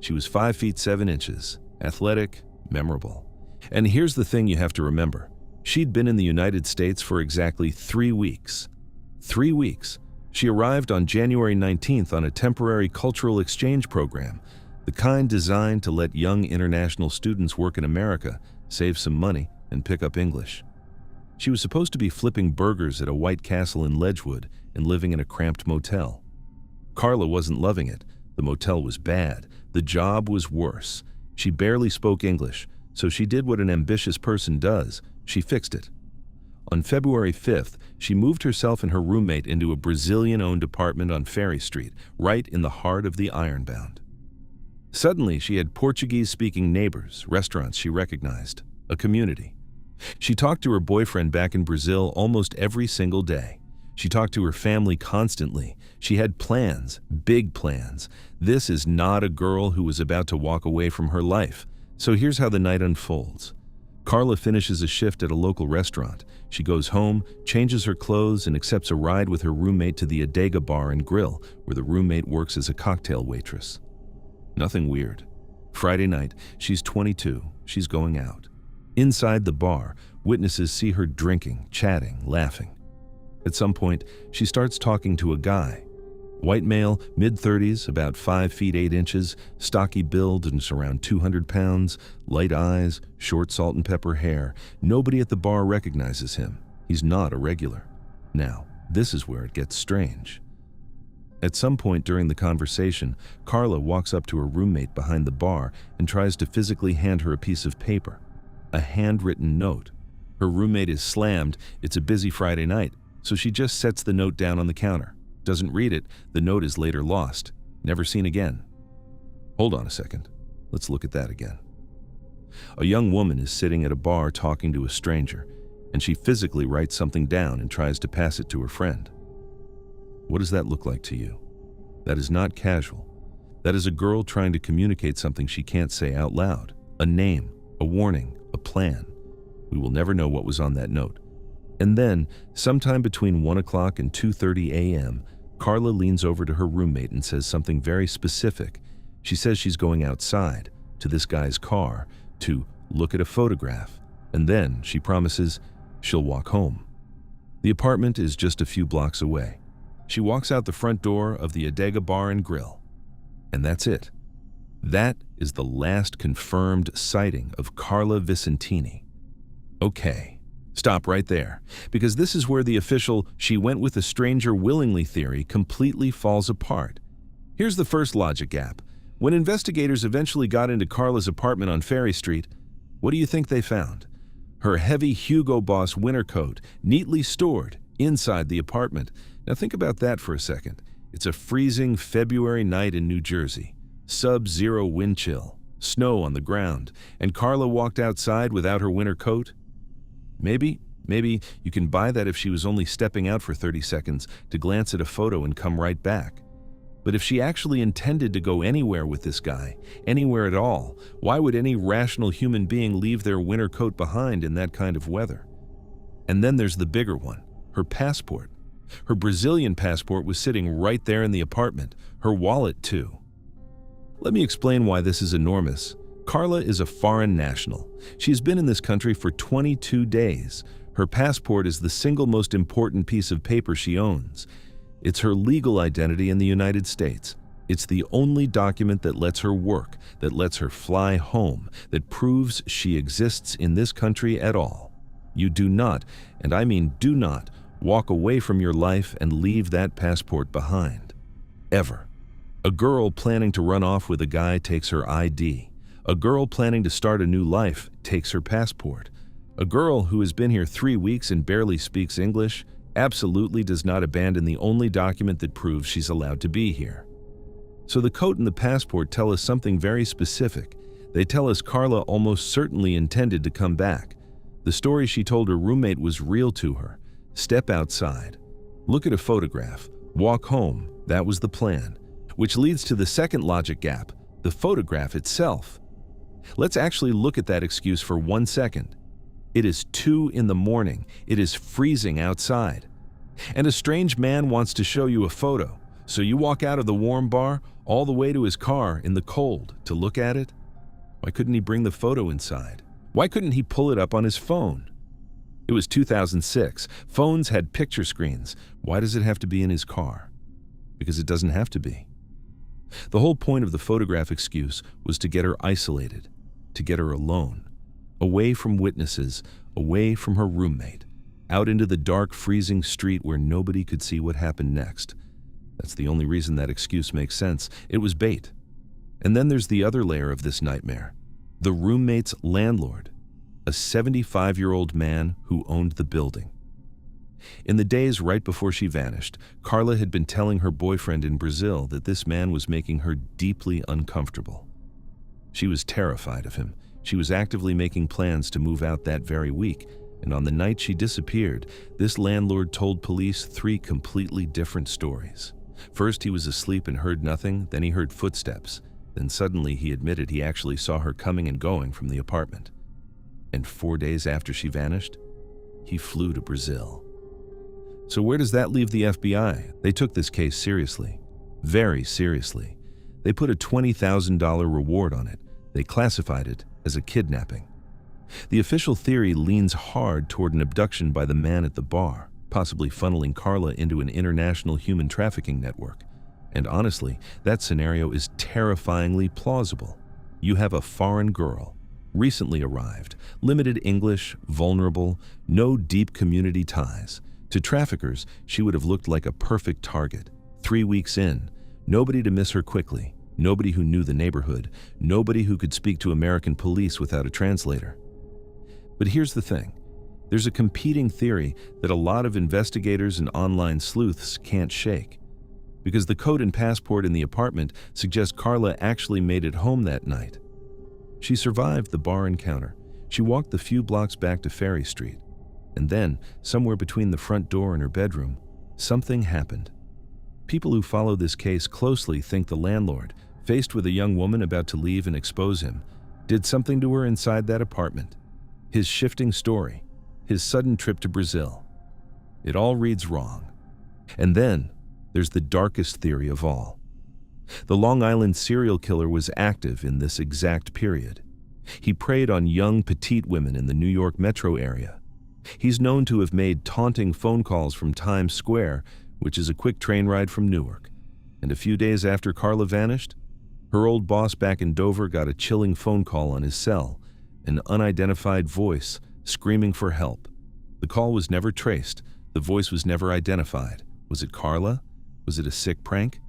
She was 5 feet 7 inches, athletic, memorable. And here's the thing you have to remember. She'd been in the United States for exactly 3 weeks. 3 weeks. She arrived on January 19th on a temporary cultural exchange program, the kind designed to let young international students work in America, save some money, and pick up English. She was supposed to be flipping burgers at a White Castle in Ledgewood and living in a cramped motel. Carla wasn't loving it. The motel was bad. The job was worse. She barely spoke English, so she did what an ambitious person does. She fixed it. On February 5th, she moved herself and her roommate into a Brazilian-owned apartment on Ferry Street, right in the heart of the Ironbound. Suddenly, she had Portuguese-speaking neighbors, restaurants she recognized, a community. She talked to her boyfriend back in Brazil almost every single day. She talked to her family constantly. She had plans, big plans. This is not a girl who was about to walk away from her life. So here's how the night unfolds. Carla finishes a shift at a local restaurant. She goes home, changes her clothes, and accepts a ride with her roommate to the Adega Bar and Grill, where the roommate works as a cocktail waitress. Nothing weird. Friday night, she's 22. She's going out. Inside the bar, witnesses see her drinking, chatting, laughing. At some point, she starts talking to a guy. White male, mid-30s, about 5 feet 8 inches, stocky build and around 200 pounds, light eyes, short salt and pepper hair. Nobody at the bar recognizes him. He's not a regular. Now, this is where it gets strange. At some point during the conversation, Carla walks up to her roommate behind the bar and tries to physically hand her a piece of paper. A handwritten note. Her roommate is slammed. It's a busy Friday night, so she just sets the note down on the counter. Doesn't read it. The note is later lost. Never seen again. Hold on a second. Let's look at that again. A young woman is sitting at a bar talking to a stranger, and she physically writes something down and tries to pass it to her friend. What does that look like to you? That is not casual. That is a girl trying to communicate something she can't say out loud. A name, a warning, a plan. We will never know what was on that note. And then, sometime between 1 o'clock and 2:30 a.m., Carla leans over to her roommate and says something very specific. She says she's going outside, to this guy's car, to look at a photograph, and then she promises she'll walk home. The apartment is just a few blocks away. She walks out the front door of the Adega Bar and Grill. And that's it. That is the last confirmed sighting of Carla Vicentini. Okay, stop right there, because this is where the official "she went with a stranger willingly" theory completely falls apart. Here's the first logic gap. When investigators eventually got into Carla's apartment on Ferry Street, what do you think they found? Her heavy Hugo Boss winter coat, neatly stored inside the apartment. Now think about that for a second. It's a freezing February night in New Jersey. Sub-zero wind chill, snow on the ground, and Carla walked outside without her winter coat? Maybe you can buy that if she was only stepping out for 30 seconds to glance at a photo and come right back. But if she actually intended to go anywhere with this guy, anywhere at all, why would any rational human being leave their winter coat behind in that kind of weather? And then there's the bigger one, her passport. Her Brazilian passport was sitting right there in the apartment, her wallet too. Let me explain why this is enormous. Carla is a foreign national. She's been in this country for 22 days. Her passport is the single most important piece of paper she owns. It's her legal identity in the United States. It's the only document that lets her work, that lets her fly home, that proves she exists in this country at all. You do not, and I mean do not, walk away from your life and leave that passport behind. Ever. A girl planning to run off with a guy takes her ID. A girl planning to start a new life takes her passport. A girl who has been here 3 weeks and barely speaks English absolutely does not abandon the only document that proves she's allowed to be here. So the coat and the passport tell us something very specific. They tell us Carla almost certainly intended to come back. The story she told her roommate was real to her. Step outside. Look at a photograph. Walk home. That was the plan. Which leads to the second logic gap, the photograph itself. Let's actually look at that excuse for 1 second. It is 2 in the morning. It is freezing outside. And a strange man wants to show you a photo. So you walk out of the warm bar all the way to his car in the cold to look at it? Why couldn't he bring the photo inside? Why couldn't he pull it up on his phone? It was 2006. Phones had picture screens. Why does it have to be in his car? Because it doesn't have to be. The whole point of the photograph excuse was to get her isolated, to get her alone, away from witnesses, away from her roommate, out into the dark, freezing street where nobody could see what happened next. That's the only reason that excuse makes sense. It was bait. And then there's the other layer of this nightmare. The roommate's landlord, a 75-year-old man who owned the building. In the days right before she vanished, Carla had been telling her boyfriend in Brazil that this man was making her deeply uncomfortable. She was terrified of him. She was actively making plans to move out that very week, and on the night she disappeared, this landlord told police 3 completely different stories. First, he was asleep and heard nothing, then he heard footsteps. Then suddenly he admitted he actually saw her coming and going from the apartment. And 4 days after she vanished, he flew to Brazil. So where does that leave the FBI? They took this case seriously, very seriously. They put a $20,000 reward on it. They classified it as a kidnapping. The official theory leans hard toward an abduction by the man at the bar, possibly funneling Carla into an international human trafficking network. And honestly, that scenario is terrifyingly plausible. You have a foreign girl, recently arrived, limited English, vulnerable, no deep community ties. To traffickers, she would have looked like a perfect target. 3 weeks in, nobody to miss her quickly, nobody who knew the neighborhood, nobody who could speak to American police without a translator. But here's the thing. There's a competing theory that a lot of investigators and online sleuths can't shake. Because the coat and passport in the apartment suggest Carla actually made it home that night. She survived the bar encounter. She walked the few blocks back to Ferry Street. And then, somewhere between the front door and her bedroom, something happened. People who follow this case closely think the landlord, faced with a young woman about to leave and expose him, did something to her inside that apartment. His shifting story, his sudden trip to Brazil. It all reads wrong. And then, there's the darkest theory of all. The Long Island serial killer was active in this exact period. He preyed on young, petite women in the New York metro area. He's known to have made taunting phone calls from Times Square, which is a quick train ride from Newark. And a few days after Carla vanished, her old boss back in Dover got a chilling phone call on his cell, an unidentified voice screaming for help. The call was never traced. The voice was never identified. Was it Carla? Was it a sick prank?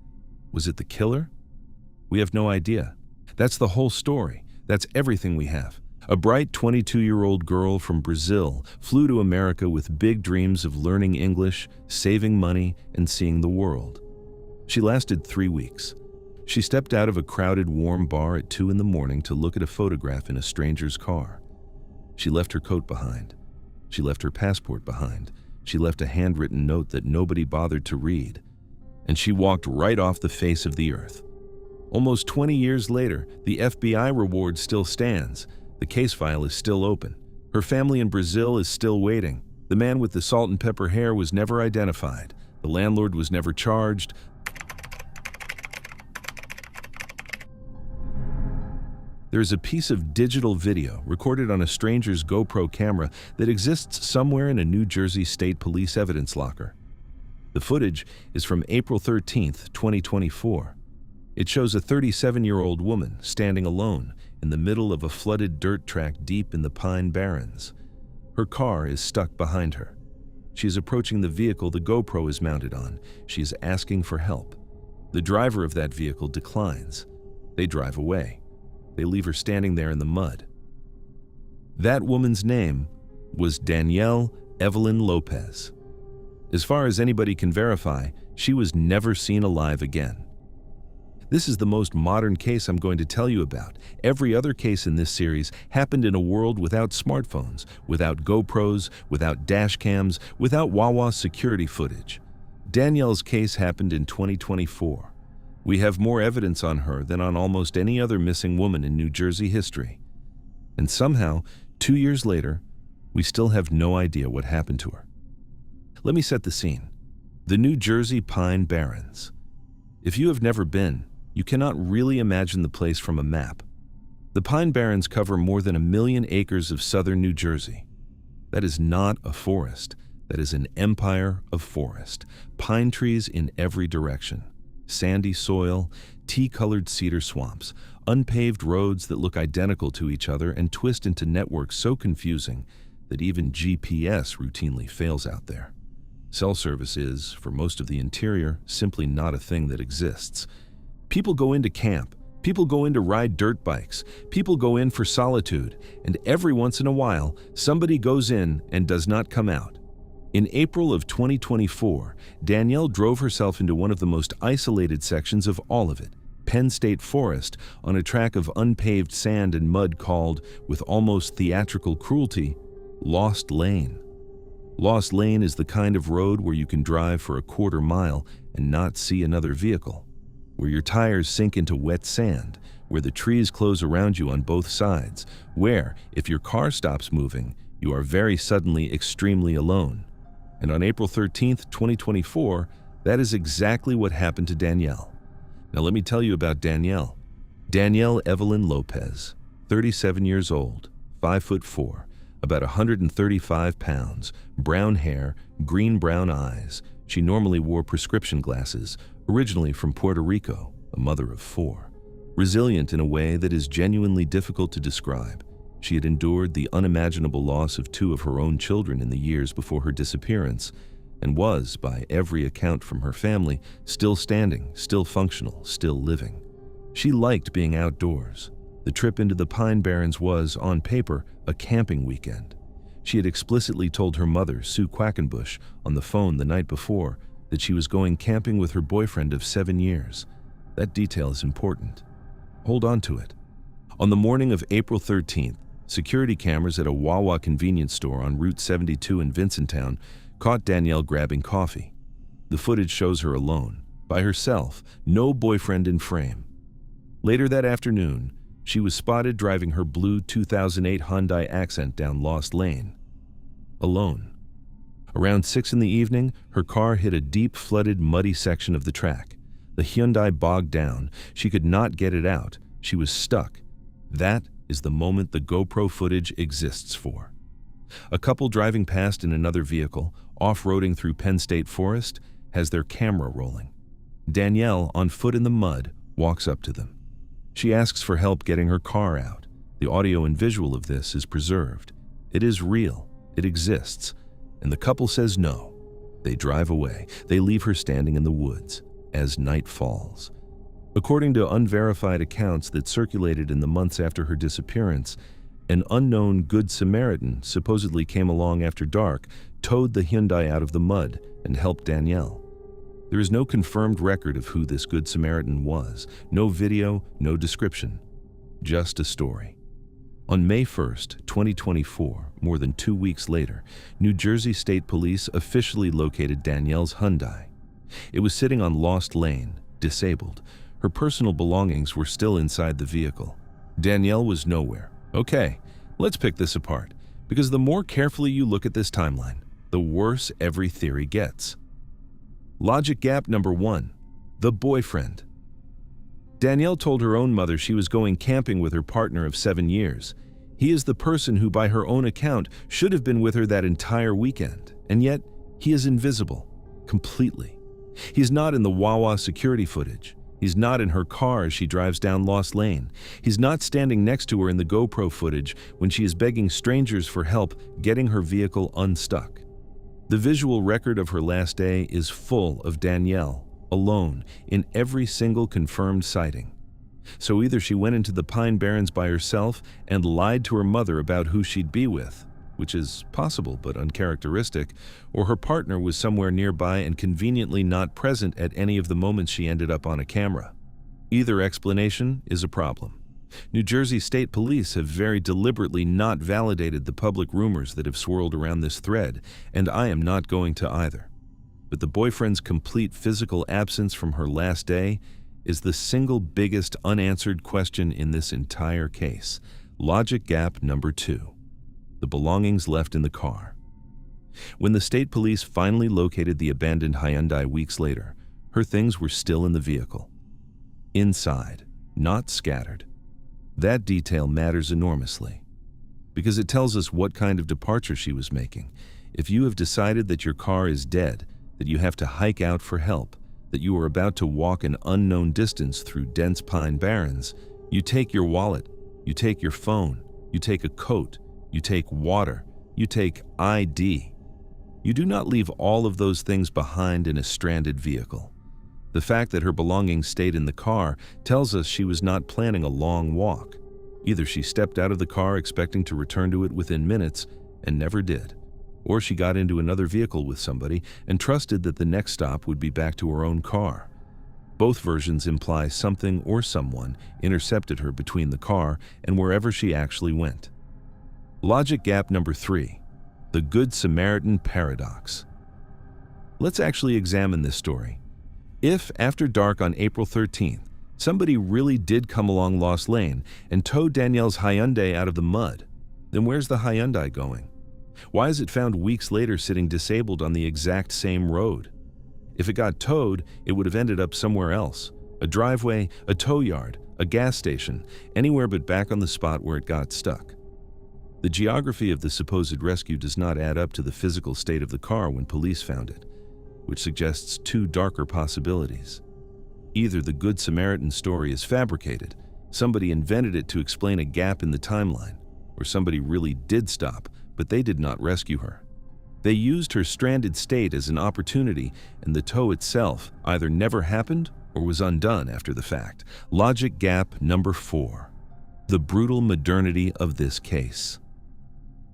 Was it the killer? We have no idea. That's the whole story. That's everything we have. A bright 22-year-old girl from Brazil flew to America with big dreams of learning English, saving money, and seeing the world. She lasted 3 weeks. She stepped out of a crowded, warm bar at 2 in the morning to look at a photograph in a stranger's car. She left her coat behind. She left her passport behind. She left a handwritten note that nobody bothered to read. And she walked right off the face of the earth. Almost 20 years later, the FBI reward still stands. The case file is still open. Her family in Brazil is still waiting. The man with the salt and pepper hair was never identified. The landlord was never charged. There is a piece of digital video recorded on a stranger's GoPro camera that exists somewhere in a New Jersey State Police evidence locker. The footage is from April 13th, 2024. It shows a 37-year-old woman standing alone in the middle of a flooded dirt track deep in the Pine Barrens. Her car is stuck behind her. She is approaching the vehicle the GoPro is mounted on. She is asking for help. The driver of that vehicle declines. They drive away. They leave her standing there in the mud. That woman's name was Danielle Evelyn Lopez. As far as anybody can verify, she was never seen alive again. This is the most modern case I'm going to tell you about. Every other case in this series happened in a world without smartphones, without GoPros, without dash cams, without Wawa security footage. Danielle's case happened in 2024. We have more evidence on her than on almost any other missing woman in New Jersey history. And somehow, 2 years later, we still have no idea what happened to her. Let me set the scene. The New Jersey Pine Barrens. If you have never been, you cannot really imagine the place from a map. The Pine Barrens cover more than 1 million acres of southern New Jersey. That is not a forest. That is an empire of forest. Pine trees in every direction. Sandy soil, tea-colored cedar swamps, unpaved roads that look identical to each other and twist into networks so confusing that even GPS routinely fails out there. Cell service is, for most of the interior, simply not a thing that exists. People go in to camp, people go in to ride dirt bikes, people go in for solitude, and every once in a while, somebody goes in and does not come out. In April of 2024, Danielle drove herself into one of the most isolated sections of all of it, Penn State Forest, on a track of unpaved sand and mud called, with almost theatrical cruelty, Lost Lane. Lost Lane is the kind of road where you can drive for a quarter mile and not see another vehicle, where your tires sink into wet sand, where the trees close around you on both sides, where, if your car stops moving, you are very suddenly extremely alone. And on April 13th, 2024, that is exactly what happened to Danielle. Now let me tell you about Danielle. Danielle Evelyn Lopez, 37 years old, 5'4", about 135 pounds, brown hair, green-brown eyes. She normally wore prescription glasses, originally from Puerto Rico, a mother of 4. Resilient in a way that is genuinely difficult to describe. She had endured the unimaginable loss of 2 of her own children in the years before her disappearance, and was, by every account from her family, still standing, still functional, still living. She liked being outdoors. The trip into the Pine Barrens was, on paper, a camping weekend. She had explicitly told her mother, Sue Quackenbush, on the phone the night before, that she was going camping with her boyfriend of 7 years. That detail is important. Hold on to it. On the morning of April 13th, security cameras at a Wawa convenience store on Route 72 in Vincenttown caught Danielle grabbing coffee. The footage shows her alone, by herself, no boyfriend in frame. Later that afternoon, she was spotted driving her blue 2008 Hyundai Accent down Lost Lane. Alone. Around 6 in the evening, her car hit a deep, flooded, muddy section of the track. The Hyundai bogged down. She could not get it out. She was stuck. That is the moment the GoPro footage exists for. A couple driving past in another vehicle, off-roading through Penn State Forest, has their camera rolling. Danielle, on foot in the mud, walks up to them. She asks for help getting her car out. The audio and visual of this is preserved. It is real. It exists. And the couple says no. They drive away. They leave her standing in the woods as night falls. According to unverified accounts that circulated in the months after her disappearance, an unknown Good Samaritan supposedly came along after dark, towed the Hyundai out of the mud, and helped Danielle. There is no confirmed record of who this Good Samaritan was, no video, no description, just a story. On May 1st, 2024, more than 2 weeks later, New Jersey State Police officially located Danielle's Hyundai. It was sitting on Lost Lane, disabled. Her personal belongings were still inside the vehicle. Danielle was nowhere. Okay, let's pick this apart, because the more carefully you look at this timeline, the worse every theory gets. Logic gap number 1, the boyfriend. Danielle told her own mother she was going camping with her partner of 7 years. He is the person who, by her own account, should have been with her that entire weekend, and yet he is invisible, completely. He's not in the Wawa security footage. He's not in her car as she drives down Lost Lane. He's not standing next to her in the GoPro footage when she is begging strangers for help getting her vehicle unstuck. The visual record of her last day is full of Danielle, alone, in every single confirmed sighting. So either she went into the Pine Barrens by herself and lied to her mother about who she'd be with, which is possible but uncharacteristic, or her partner was somewhere nearby and conveniently not present at any of the moments she ended up on a camera. Either explanation is a problem. New Jersey State Police have very deliberately not validated the public rumors that have swirled around this thread, and I am not going to either. But the boyfriend's complete physical absence from her last day is the single biggest unanswered question in this entire case. Logic gap number 2. The belongings left in the car. When the state police finally located the abandoned Hyundai weeks later, her things were still in the vehicle. Inside, not scattered. That detail matters enormously, because it tells us what kind of departure she was making. If you have decided that your car is dead, that you have to hike out for help, that you are about to walk an unknown distance through dense pine barrens, you take your wallet, you take your phone, you take a coat, you take water, you take ID. You do not leave all of those things behind in a stranded vehicle. The fact that her belongings stayed in the car tells us she was not planning a long walk. Either she stepped out of the car expecting to return to it within minutes and never did, or she got into another vehicle with somebody and trusted that the next stop would be back to her own car. Both versions imply something or someone intercepted her between the car and wherever she actually went. Logic gap number 3, the Good Samaritan paradox. Let's actually examine this story. If, after dark on April 13th, somebody really did come along Lost Lane and tow Danielle's Hyundai out of the mud, then where's the Hyundai going? Why is it found weeks later sitting disabled on the exact same road? If it got towed, it would have ended up somewhere else. A driveway, a tow yard, a gas station, anywhere but back on the spot where it got stuck. The geography of the supposed rescue does not add up to the physical state of the car when police found it, which suggests 2 darker possibilities. Either the Good Samaritan story is fabricated, somebody invented it to explain a gap in the timeline, or somebody really did stop, but they did not rescue her. They used her stranded state as an opportunity, and the tow itself either never happened or was undone after the fact. Logic gap number 4. The brutal modernity of this case.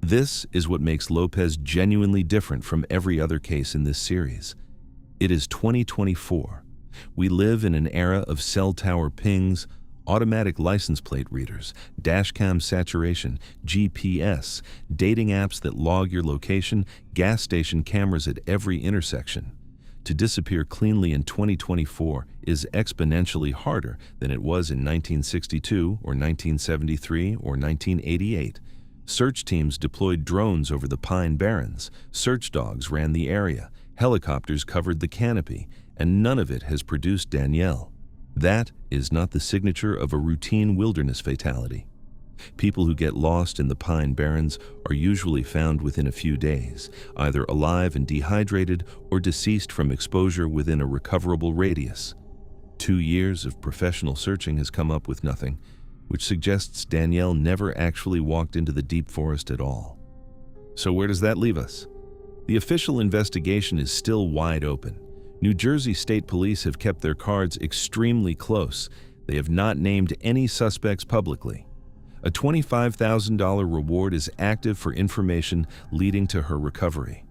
This is what makes Lopez genuinely different from every other case in this series. It is 2024. We live in an era of cell tower pings, automatic license plate readers, dashcam saturation, GPS, dating apps that log your location, gas station cameras at every intersection. To disappear cleanly in 2024 is exponentially harder than it was in 1962 or 1973 or 1988. Search teams deployed drones over the Pine Barrens, search dogs ran the area, helicopters covered the canopy, and none of it has produced Danielle. That is not the signature of a routine wilderness fatality. People who get lost in the Pine Barrens are usually found within a few days, either alive and dehydrated or deceased from exposure within a recoverable radius. 2 years of professional searching has come up with nothing, which suggests Danielle never actually walked into the deep forest at all. So where does that leave us? The official investigation is still wide open. New Jersey State Police have kept their cards extremely close. They have not named any suspects publicly. A $25,000 reward is active for information leading to her recovery.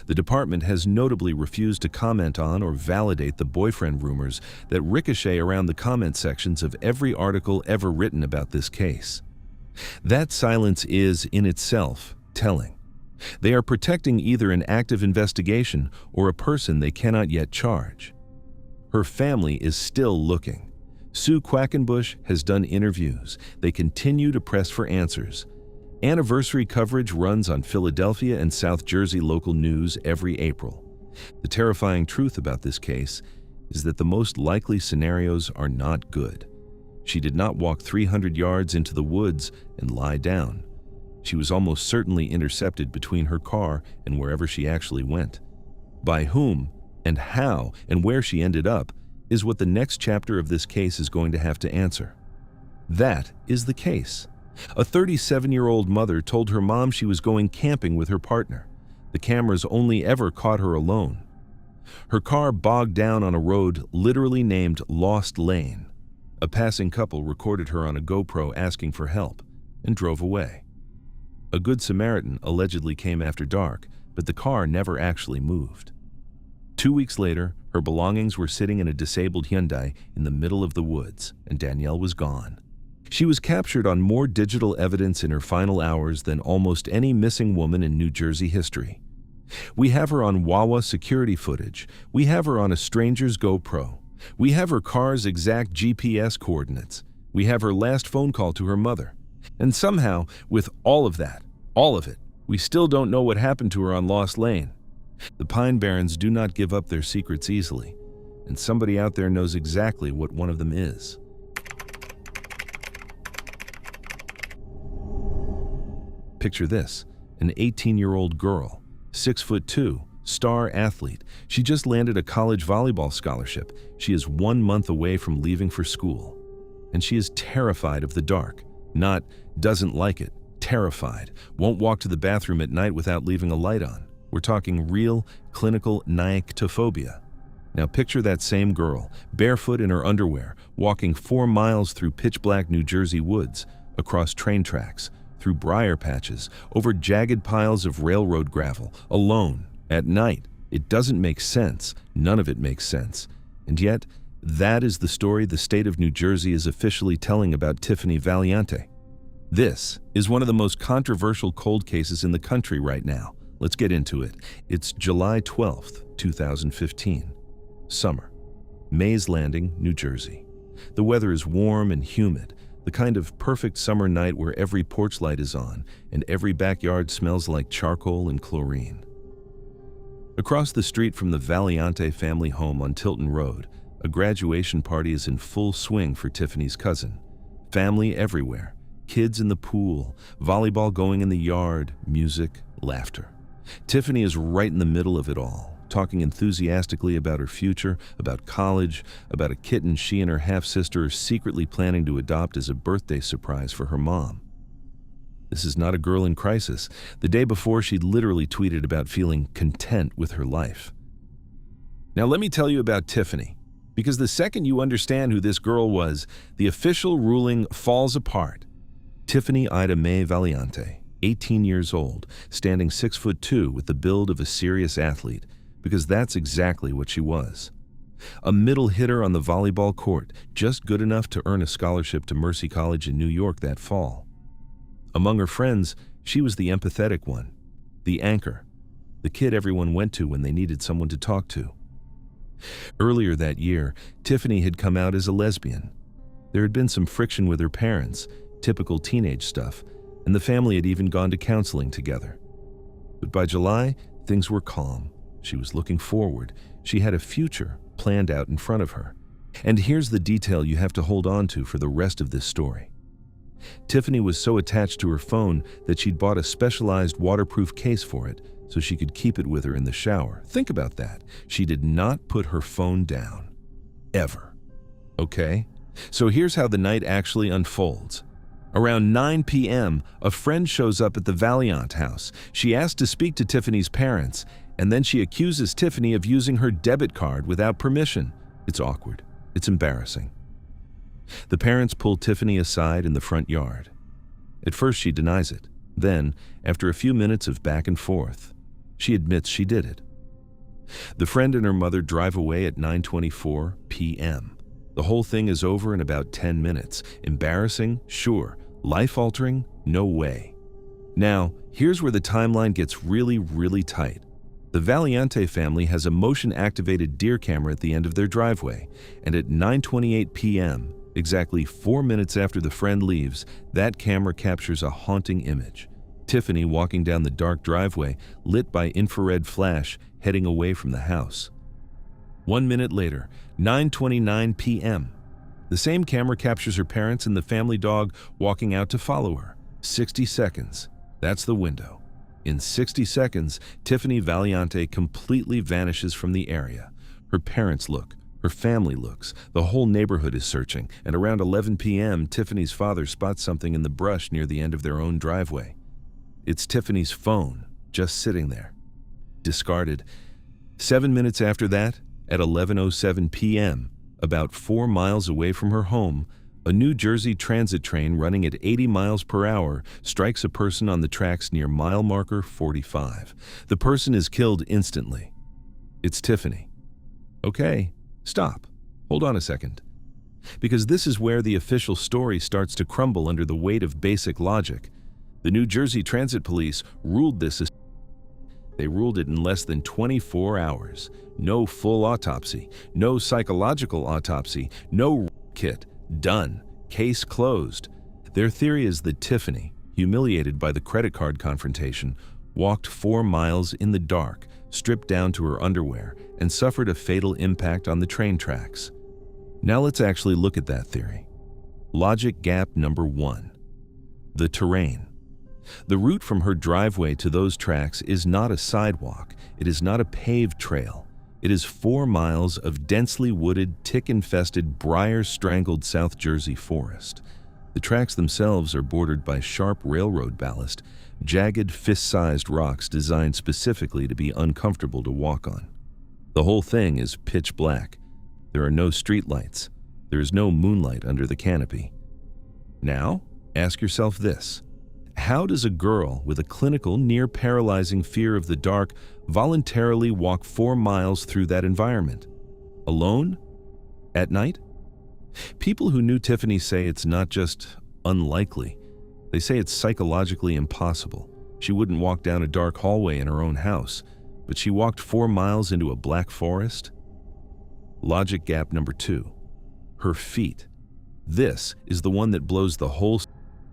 The department has notably refused to comment on or validate the boyfriend rumors that ricochet around the comment sections of every article ever written about this case. That silence is, in itself, telling. They are protecting either an active investigation or a person they cannot yet charge. Her family is still looking. Sue Quackenbush has done interviews. They continue to press for answers. Anniversary coverage runs on Philadelphia and South Jersey local news every April. The terrifying truth about this case is that the most likely scenarios are not good. She did not walk 300 yards into the woods and lie down. She was almost certainly intercepted between her car and wherever she actually went. By whom and how and where she ended up is what the next chapter of this case is going to have to answer. That is the case. A 37-year-old mother told her mom she was going camping with her partner. The cameras only ever caught her alone. Her car bogged down on a road literally named Lost Lane. A passing couple recorded her on a GoPro asking for help and drove away. A Good Samaritan allegedly came after dark, but the car never actually moved. 2 weeks later, her belongings were sitting in a disabled Hyundai in the middle of the woods, and Danielle was gone. She was captured on more digital evidence in her final hours than almost any missing woman in New Jersey history. We have her on Wawa security footage. We have her on a stranger's GoPro. We have her car's exact GPS coordinates. We have her last phone call to her mother. And somehow, with all of that, all of it, we still don't know what happened to her on Lost Lane. The Pine Barrens do not give up their secrets easily, and somebody out there knows exactly what one of them is. Picture this, an 18-year-old girl, 6'2", star athlete. She just landed a college volleyball scholarship. She is 1 month away from leaving for school. And she is terrified of the dark. Not doesn't like it, terrified. Won't walk to the bathroom at night without leaving a light on. We're talking real, clinical nyctophobia. Now picture that same girl, barefoot in her underwear, walking 4 miles through pitch-black New Jersey woods, across train tracks, through briar patches, over jagged piles of railroad gravel, alone, at night. It doesn't make sense. None of it makes sense. And yet, that is the story the state of New Jersey is officially telling about Tiffany Valiante. This is one of the most controversial cold cases in the country right now. Let's get into it. It's July 12th, 2015. Summer. Mays Landing, New Jersey. The weather is warm and humid, the kind of perfect summer night where every porch light is on and every backyard smells like charcoal and chlorine. Across the street from the Valiante family home on Tilton Road, a graduation party is in full swing for Tiffany's cousin. Family everywhere, kids in the pool, volleyball going in the yard, music, laughter. Tiffany is right in the middle of it all, talking enthusiastically about her future, about college, about a kitten she and her half-sister are secretly planning to adopt as a birthday surprise for her mom. This is not a girl in crisis. The day before, she'd literally tweeted about feeling content with her life. Now let me tell you about Tiffany, because the second you understand who this girl was, the official ruling falls apart. Tiffany Ida Mae Valiante, 18 years old, standing 6'2" with the build of a serious athlete, because that's exactly what she was. A middle hitter on the volleyball court, just good enough to earn a scholarship to Mercy College in New York that fall. Among her friends, she was the empathetic one, the anchor, the kid everyone went to when they needed someone to talk to. Earlier that year, Tiffany had come out as a lesbian. There had been some friction with her parents, typical teenage stuff, and the family had even gone to counseling together. But by July, things were calm. She was looking forward. She had a future planned out in front of her. And here's the detail you have to hold on to for the rest of this story. Tiffany was so attached to her phone that she'd bought a specialized waterproof case for it so she could keep it with her in the shower. Think about that. She did not put her phone down. Ever. Okay? So here's how the night actually unfolds. Around 9 p.m., a friend shows up at the Valiant house. She asks to speak to Tiffany's parents, and then she accuses Tiffany of using her debit card without permission. It's awkward. It's embarrassing. The parents pull Tiffany aside in the front yard. At first, she denies it. Then, after a few minutes of back and forth, she admits she did it. The friend and her mother drive away at 9:24 p.m. The whole thing is over in about 10 minutes. Embarrassing? Sure. Life-altering? No way. Now, here's where the timeline gets really, really tight. The Valiante family has a motion-activated deer camera at the end of their driveway, and at 9:28 p.m., exactly 4 minutes after the friend leaves, that camera captures a haunting image. Tiffany walking down the dark driveway, lit by infrared flash, heading away from the house. 1 minute later, 9:29 p.m., the same camera captures her parents and the family dog walking out to follow her. 60 seconds. That's the window. In 60 seconds, Tiffany Valiante completely vanishes from the area. Her parents look. Her family looks. The whole neighborhood is searching, and around 11 p.m., Tiffany's father spots something in the brush near the end of their own driveway. It's Tiffany's phone, just sitting there. Discarded. 7 minutes after that, at 11:07 p.m., about 4 miles away from her home, a New Jersey transit train running at 80 miles per hour strikes a person on the tracks near mile marker 45. The person is killed instantly. It's Tiffany. Okay, stop. Hold on a second. Because this is where the official story starts to crumble under the weight of basic logic. The New Jersey Transit Police ruled this as they ruled it in less than 24 hours. No full autopsy, no psychological autopsy, no kit. Done. Case closed. Their theory is that Tiffany, humiliated by the credit card confrontation, walked 4 miles in the dark, stripped down to her underwear, and suffered a fatal impact on the train tracks. Now let's actually look at that theory. Logic gap number 1. The terrain. The route from her driveway to those tracks is not a sidewalk. It is not a paved trail. It is 4 miles of densely wooded, tick-infested, briar-strangled South Jersey forest. The tracks themselves are bordered by sharp railroad ballast, jagged, fist-sized rocks designed specifically to be uncomfortable to walk on. The whole thing is pitch black. There are no streetlights. There is no moonlight under the canopy. Now, ask yourself this. How does a girl with a clinical, near-paralyzing fear of the dark voluntarily walk 4 miles through that environment? Alone? At night? People who knew Tiffany say it's not just unlikely. They say it's psychologically impossible. She wouldn't walk down a dark hallway in her own house, but she walked 4 miles into a black forest? Logic gap number 2. Her feet. This is the one that blows the whole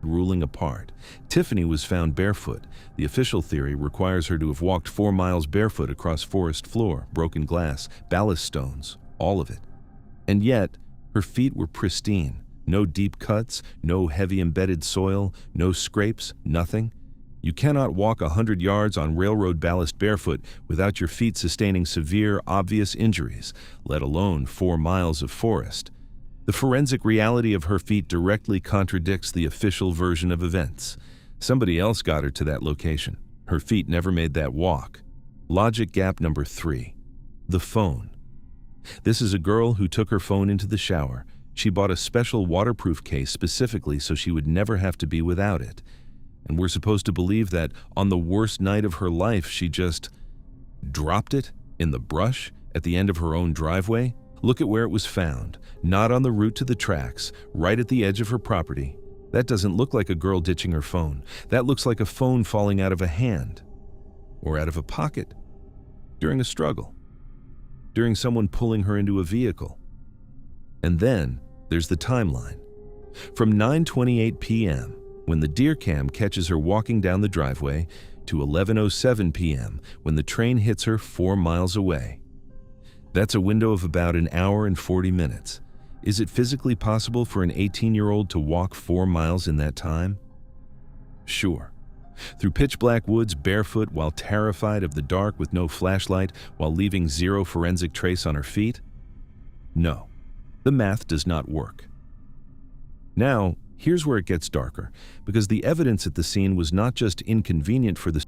ruling apart. Tiffany was found barefoot. The official theory requires her to have walked 4 miles barefoot across forest floor, broken glass, ballast stones, all of it. And yet, her feet were pristine. No deep cuts, no heavy embedded soil, no scrapes, nothing. You cannot walk 100 yards on railroad ballast barefoot without your feet sustaining severe, obvious injuries, let alone 4 miles of forest. The forensic reality of her feet directly contradicts the official version of events. Somebody else got her to that location. Her feet never made that walk. Logic gap number 3. The phone. This is a girl who took her phone into the shower. She bought a special waterproof case specifically so she would never have to be without it. And we're supposed to believe that on the worst night of her life, she just dropped it in the brush at the end of her own driveway? Look at where it was found, not on the route to the tracks, right at the edge of her property. That doesn't look like a girl ditching her phone. That looks like a phone falling out of a hand, or out of a pocket, during a struggle, during someone pulling her into a vehicle. And then there's the timeline. From 9:28 p.m., when the deer cam catches her walking down the driveway, to 11:07 p.m., when the train hits her 4 miles away. That's a window of about an hour and 40 minutes. Is it physically possible for an 18-year-old to walk 4 miles in that time? Sure. Through pitch-black woods barefoot while terrified of the dark with no flashlight while leaving zero forensic trace on her feet? No, the math does not work. Now, here's where it gets darker, because the evidence at the scene was not just inconvenient for the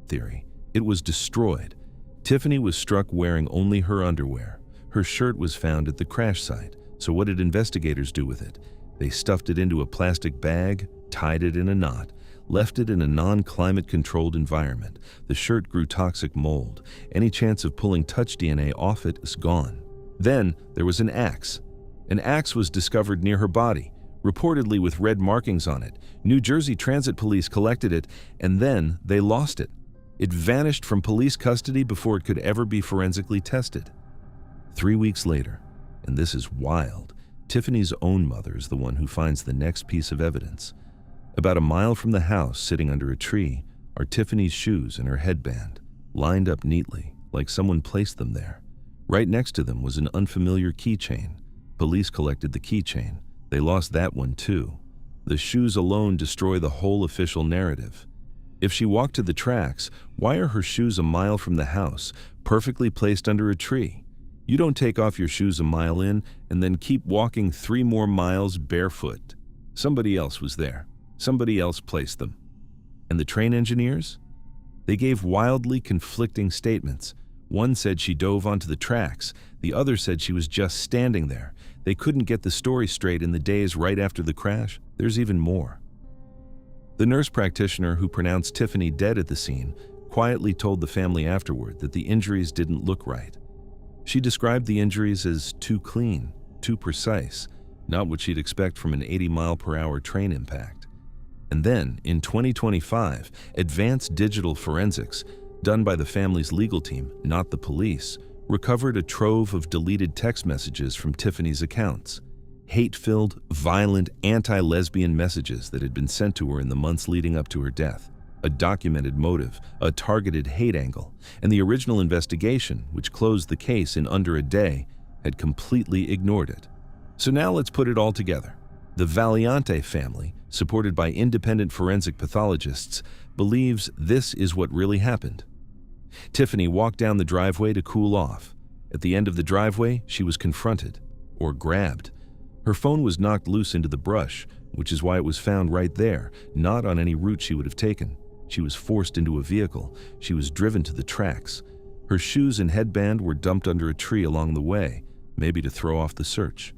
theory, it was destroyed. Tiffany was struck wearing only her underwear. Her shirt was found at the crash site, so what did investigators do with it? They stuffed it into a plastic bag, tied it in a knot, left it in a non-climate-controlled environment. The shirt grew toxic mold. Any chance of pulling touch DNA off it is gone. Then there was an axe. An axe was discovered near her body, reportedly with red markings on it. New Jersey Transit Police collected it, and then they lost it. It vanished from police custody before it could ever be forensically tested. 3 weeks later, and this is wild, Tiffany's own mother is the one who finds the next piece of evidence. About a mile from the house, sitting under a tree, are Tiffany's shoes and her headband, lined up neatly, like someone placed them there. Right next to them was an unfamiliar keychain. Police collected the keychain. They lost that one too. The shoes alone destroy the whole official narrative. If she walked to the tracks, why are her shoes a mile from the house, perfectly placed under a tree? You don't take off your shoes a mile in and then keep walking 3 more miles barefoot. Somebody else was there. Somebody else placed them. And the train engineers? They gave wildly conflicting statements. One said she dove onto the tracks. The other said she was just standing there. They couldn't get the story straight in the days right after the crash. There's even more. The nurse practitioner who pronounced Tiffany dead at the scene quietly told the family afterward that the injuries didn't look right. She described the injuries as too clean, too precise, not what she'd expect from an 80-mile-per-hour train impact. And then, in 2025, advanced digital forensics, done by the family's legal team, not the police, recovered a trove of deleted text messages from Tiffany's accounts. Hate-filled, violent, anti-lesbian messages that had been sent to her in the months leading up to her death. A documented motive, a targeted hate angle, and the original investigation, which closed the case in under a day, had completely ignored it. So now let's put it all together. The Valiante family, supported by independent forensic pathologists, believes this is what really happened. Tiffany walked down the driveway to cool off. At the end of the driveway, she was confronted, or grabbed. Her phone was knocked loose into the brush, which is why it was found right there, not on any route she would have taken. She was forced into a vehicle. She was driven to the tracks. Her shoes and headband were dumped under a tree along the way, maybe to throw off the search.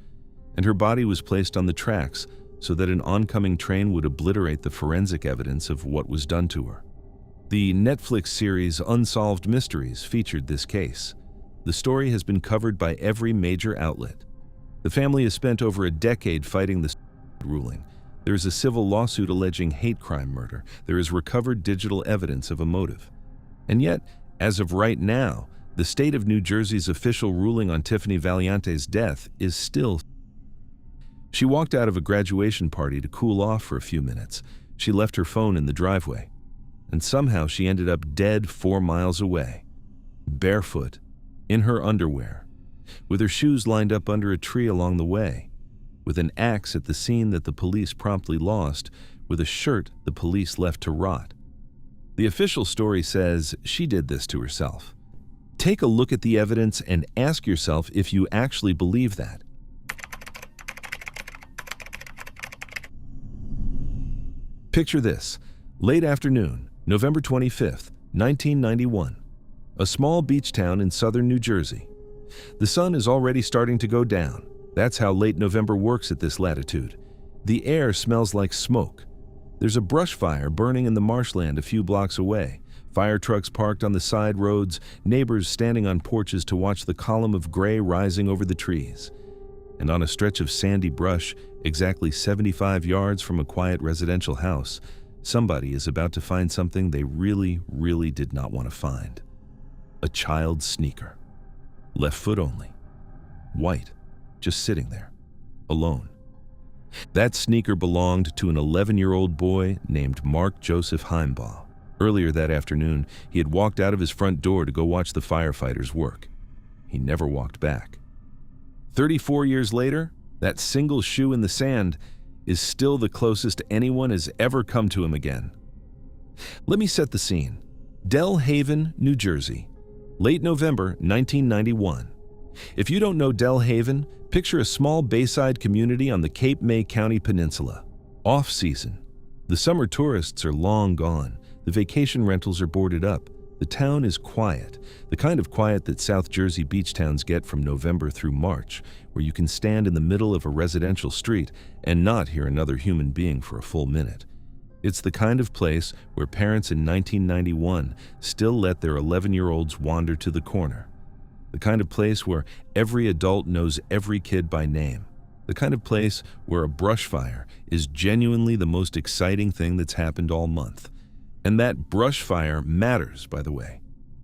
And her body was placed on the tracks so that an oncoming train would obliterate the forensic evidence of what was done to her. The Netflix series Unsolved Mysteries featured this case. The story has been covered by every major outlet. The family has spent over a decade fighting the ruling. There is a civil lawsuit alleging hate crime murder. There is recovered digital evidence of a motive. And yet, as of right now, the state of New Jersey's official ruling on Tiffany Valiante's death is still. She walked out of a graduation party to cool off for a few minutes. She left her phone in the driveway. And somehow she ended up dead 4 miles away, barefoot, in her underwear, with her shoes lined up under a tree along the way, with an axe at the scene that the police promptly lost, with a shirt the police left to rot. The official story says she did this to herself. Take a look at the evidence and ask yourself if you actually believe that. Picture this. Late afternoon, November 25th, 1991. A small beach town in southern New Jersey. The sun is already starting to go down. That's how late November works at this latitude. The air smells like smoke. There's a brush fire burning in the marshland a few blocks away. Fire trucks parked on the side roads, neighbors standing on porches to watch the column of gray rising over the trees. And on a stretch of sandy brush, exactly 75 yards from a quiet residential house, somebody is about to find something they really did not want to find. A child's sneaker. Left foot only. White. Just sitting there. Alone. That sneaker belonged to an 11-year-old boy named Mark Joseph Heimbaugh. Earlier that afternoon, he had walked out of his front door to go watch the firefighters work. He never walked back. 34 years later, That single shoe in the sand is still the closest anyone has ever come to him again. Let me set the scene. Del Haven, New Jersey. Late November 1991. If you don't know Del Haven, picture a small bayside community on the Cape May County Peninsula. Off-season. The summer tourists are long gone. The vacation rentals are boarded up. The town is quiet, the kind of quiet that South Jersey beach towns get from November through March, where you can stand in the middle of a residential street and not hear another human being for a full minute. It's the kind of place where parents in 1991 still let their 11-year-olds wander to the corner. The kind of place where every adult knows every kid by name. The kind of place where a brush fire is genuinely the most exciting thing that's happened all month. And that brush fire matters, by the way.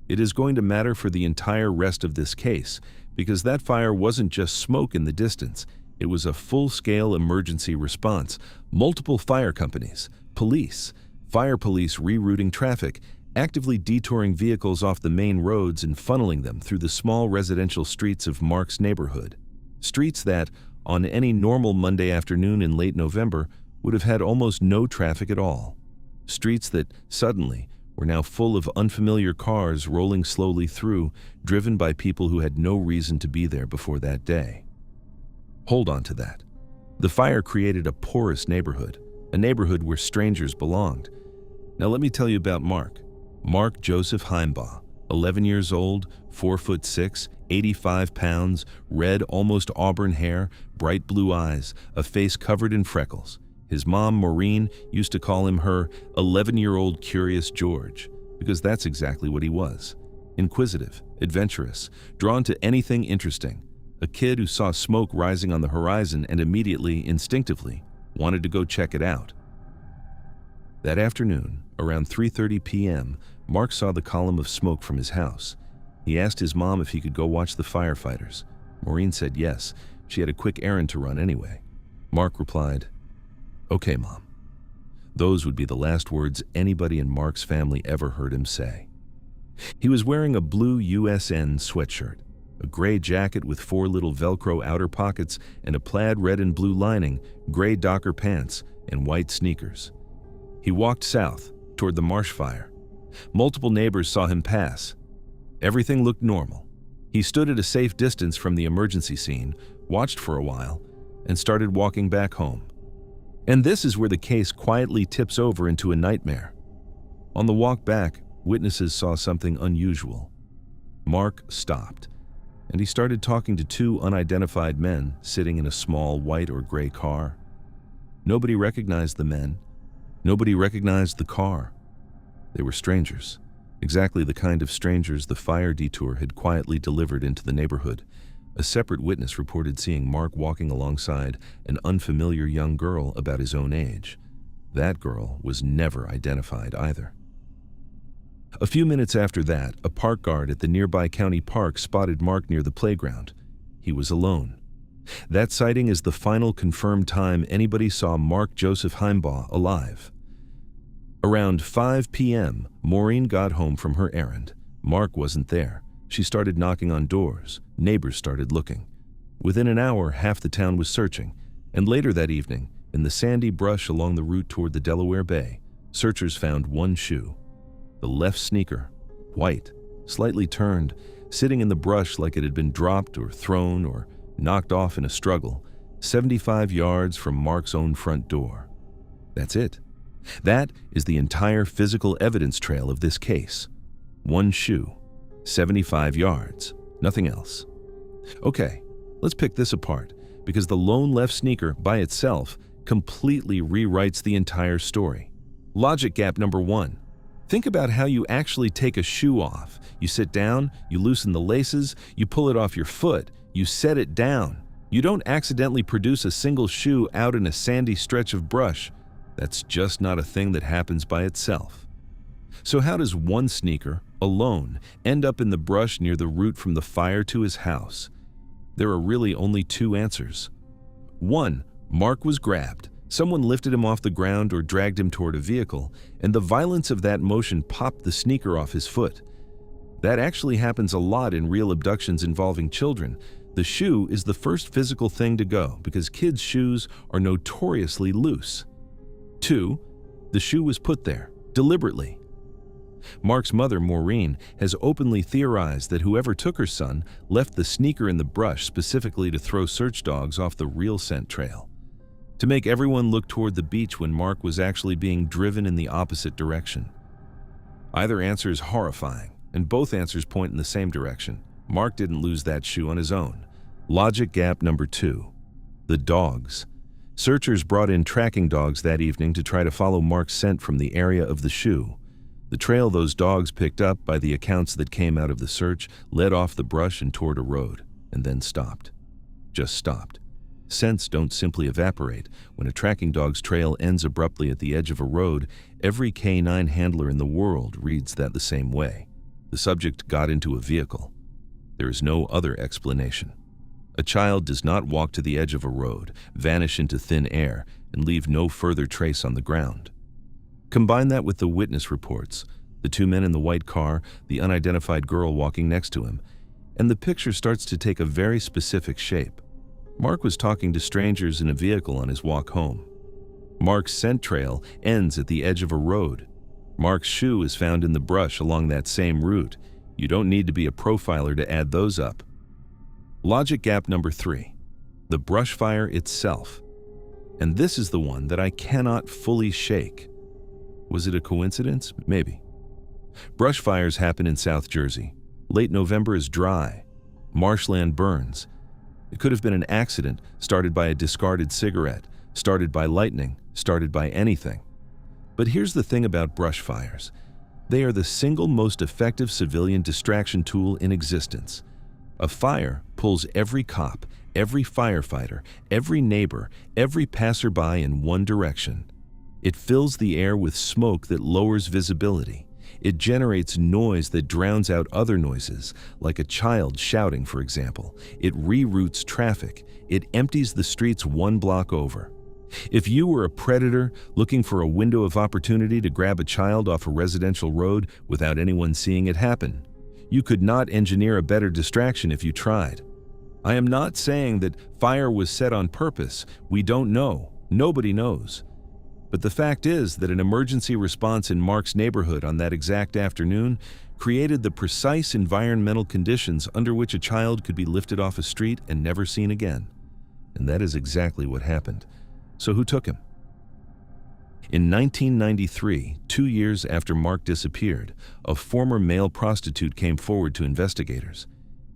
It is going to matter for the entire rest of this case, because that fire wasn't just smoke in the distance. It was a full-scale emergency response. Multiple fire companies, police, fire police rerouting traffic, actively detouring vehicles off the main roads and funneling them through the small residential streets of Mark's neighborhood. Streets that, on any normal Monday afternoon in late November, would have had almost no traffic at all. Streets that, suddenly, were now full of unfamiliar cars rolling slowly through, driven by people who had no reason to be there before that day. Hold on to that. The fire created a porous neighborhood, a neighborhood where strangers belonged. Now let me tell you about Mark. Mark Joseph Heimbaugh, 11 years old, 4'6", 85 pounds, red, almost auburn hair, bright blue eyes, a face covered in freckles. His mom, Maureen, used to call him her 11-year-old Curious George, because that's exactly what he was. Inquisitive, adventurous, drawn to anything interesting. A kid who saw smoke rising on the horizon and immediately, instinctively, wanted to go check it out. That afternoon, around 3:30 p.m., Mark saw the column of smoke from his house. He asked his mom if he could go watch the firefighters. Maureen said yes. She had a quick errand to run anyway. Mark replied, "Okay, Mom." Those would be the last words anybody in Mark's family ever heard him say. He was wearing a blue USN sweatshirt, a gray jacket with 4 little Velcro outer pockets and a plaid red and blue lining, gray Docker pants, and white sneakers. He walked south, toward the marsh fire. Multiple neighbors saw him pass. Everything looked normal. He stood at a safe distance from the emergency scene, watched for a while, and started walking back home. And this is where the case quietly tips over into a nightmare. On the walk back, witnesses saw something unusual. Mark stopped, and he started talking to 2 unidentified men sitting in a small white or gray car. Nobody recognized the men. Nobody recognized the car. They were strangers, exactly the kind of strangers the fire detour had quietly delivered into the neighborhood. A separate witness reported seeing Mark walking alongside an unfamiliar young girl about his own age. That girl was never identified either. A few minutes after that, a park guard at the nearby county park spotted Mark near the playground. He was alone. That sighting is the final confirmed time anybody saw Mark Joseph Heimbaugh alive. Around 5 p.m., Maureen got home from her errand. Mark wasn't there. She started knocking on doors. Neighbors started looking. Within an hour, half the town was searching, and later that evening, in the sandy brush along the route toward the Delaware Bay, searchers found 1 shoe. The left sneaker, white, slightly turned, sitting in the brush like it had been dropped or thrown or knocked off in a struggle, 75 yards from Mark's own front door. That's it. That is the entire physical evidence trail of this case. 1 shoe, 75 yards, nothing else. Okay, let's pick this apart, because the lone left sneaker by itself completely rewrites the entire story. Logic gap number 1. Think about how you actually take a shoe off. You sit down, you loosen the laces, you pull it off your foot, you set it down. You don't accidentally produce a single shoe out in a sandy stretch of brush. That's just not a thing that happens by itself. So how does 1 sneaker, alone, end up in the brush near the route from the fire to his house? There are really only 2 answers. 1, Mark was grabbed. Someone lifted him off the ground or dragged him toward a vehicle, and the violence of that motion popped the sneaker off his foot. That actually happens a lot in real abductions involving children. The shoe is the first physical thing to go because kids' shoes are notoriously loose. 2. The shoe was put there, deliberately. Mark's mother, Maureen, has openly theorized that whoever took her son left the sneaker in the brush specifically to throw search dogs off the real scent trail, to make everyone look toward the beach when Mark was actually being driven in the opposite direction. Either answer is horrifying, and both answers point in the same direction. Mark didn't lose that shoe on his own. Logic gap number 2. The dogs. Searchers brought in tracking dogs that evening to try to follow Mark's scent from the area of the shoe. The trail those dogs picked up, by the accounts that came out of the search, led off the brush and toward a road, and then stopped. Just stopped. Scents don't simply evaporate. When a tracking dog's trail ends abruptly at the edge of a road, every canine handler in the world reads that the same way. The subject got into a vehicle. There is no other explanation. A child does not walk to the edge of a road, vanish into thin air, and leave no further trace on the ground. Combine that with the witness reports, the 2 men in the white car, the unidentified girl walking next to him, and the picture starts to take a very specific shape. Mark was talking to strangers in a vehicle on his walk home. Mark's scent trail ends at the edge of a road. Mark's shoe is found in the brush along that same route. You don't need to be a profiler to add those up. Logic gap number 3. The brush fire itself. And this is the one that I cannot fully shake. Was it a coincidence? Maybe. Brush fires happen in South Jersey. Late November is dry. Marshland burns. It could have been an accident, started by a discarded cigarette, started by lightning, started by anything. But here's the thing about brush fires. They are the single most effective civilian distraction tool in existence. A fire pulls every cop, every firefighter, every neighbor, every passerby in one direction. It fills the air with smoke that lowers visibility. It generates noise that drowns out other noises, like a child shouting, for example. It reroutes traffic. It empties the streets 1 block over. If you were a predator looking for a window of opportunity to grab a child off a residential road without anyone seeing it happen, you could not engineer a better distraction if you tried. I am not saying that fire was set on purpose. We don't know. Nobody knows. But the fact is that an emergency response in Mark's neighborhood on that exact afternoon created the precise environmental conditions under which a child could be lifted off a street and never seen again. And that is exactly what happened. So who took him? In 1993, 2 years after Mark disappeared, a former male prostitute came forward to investigators.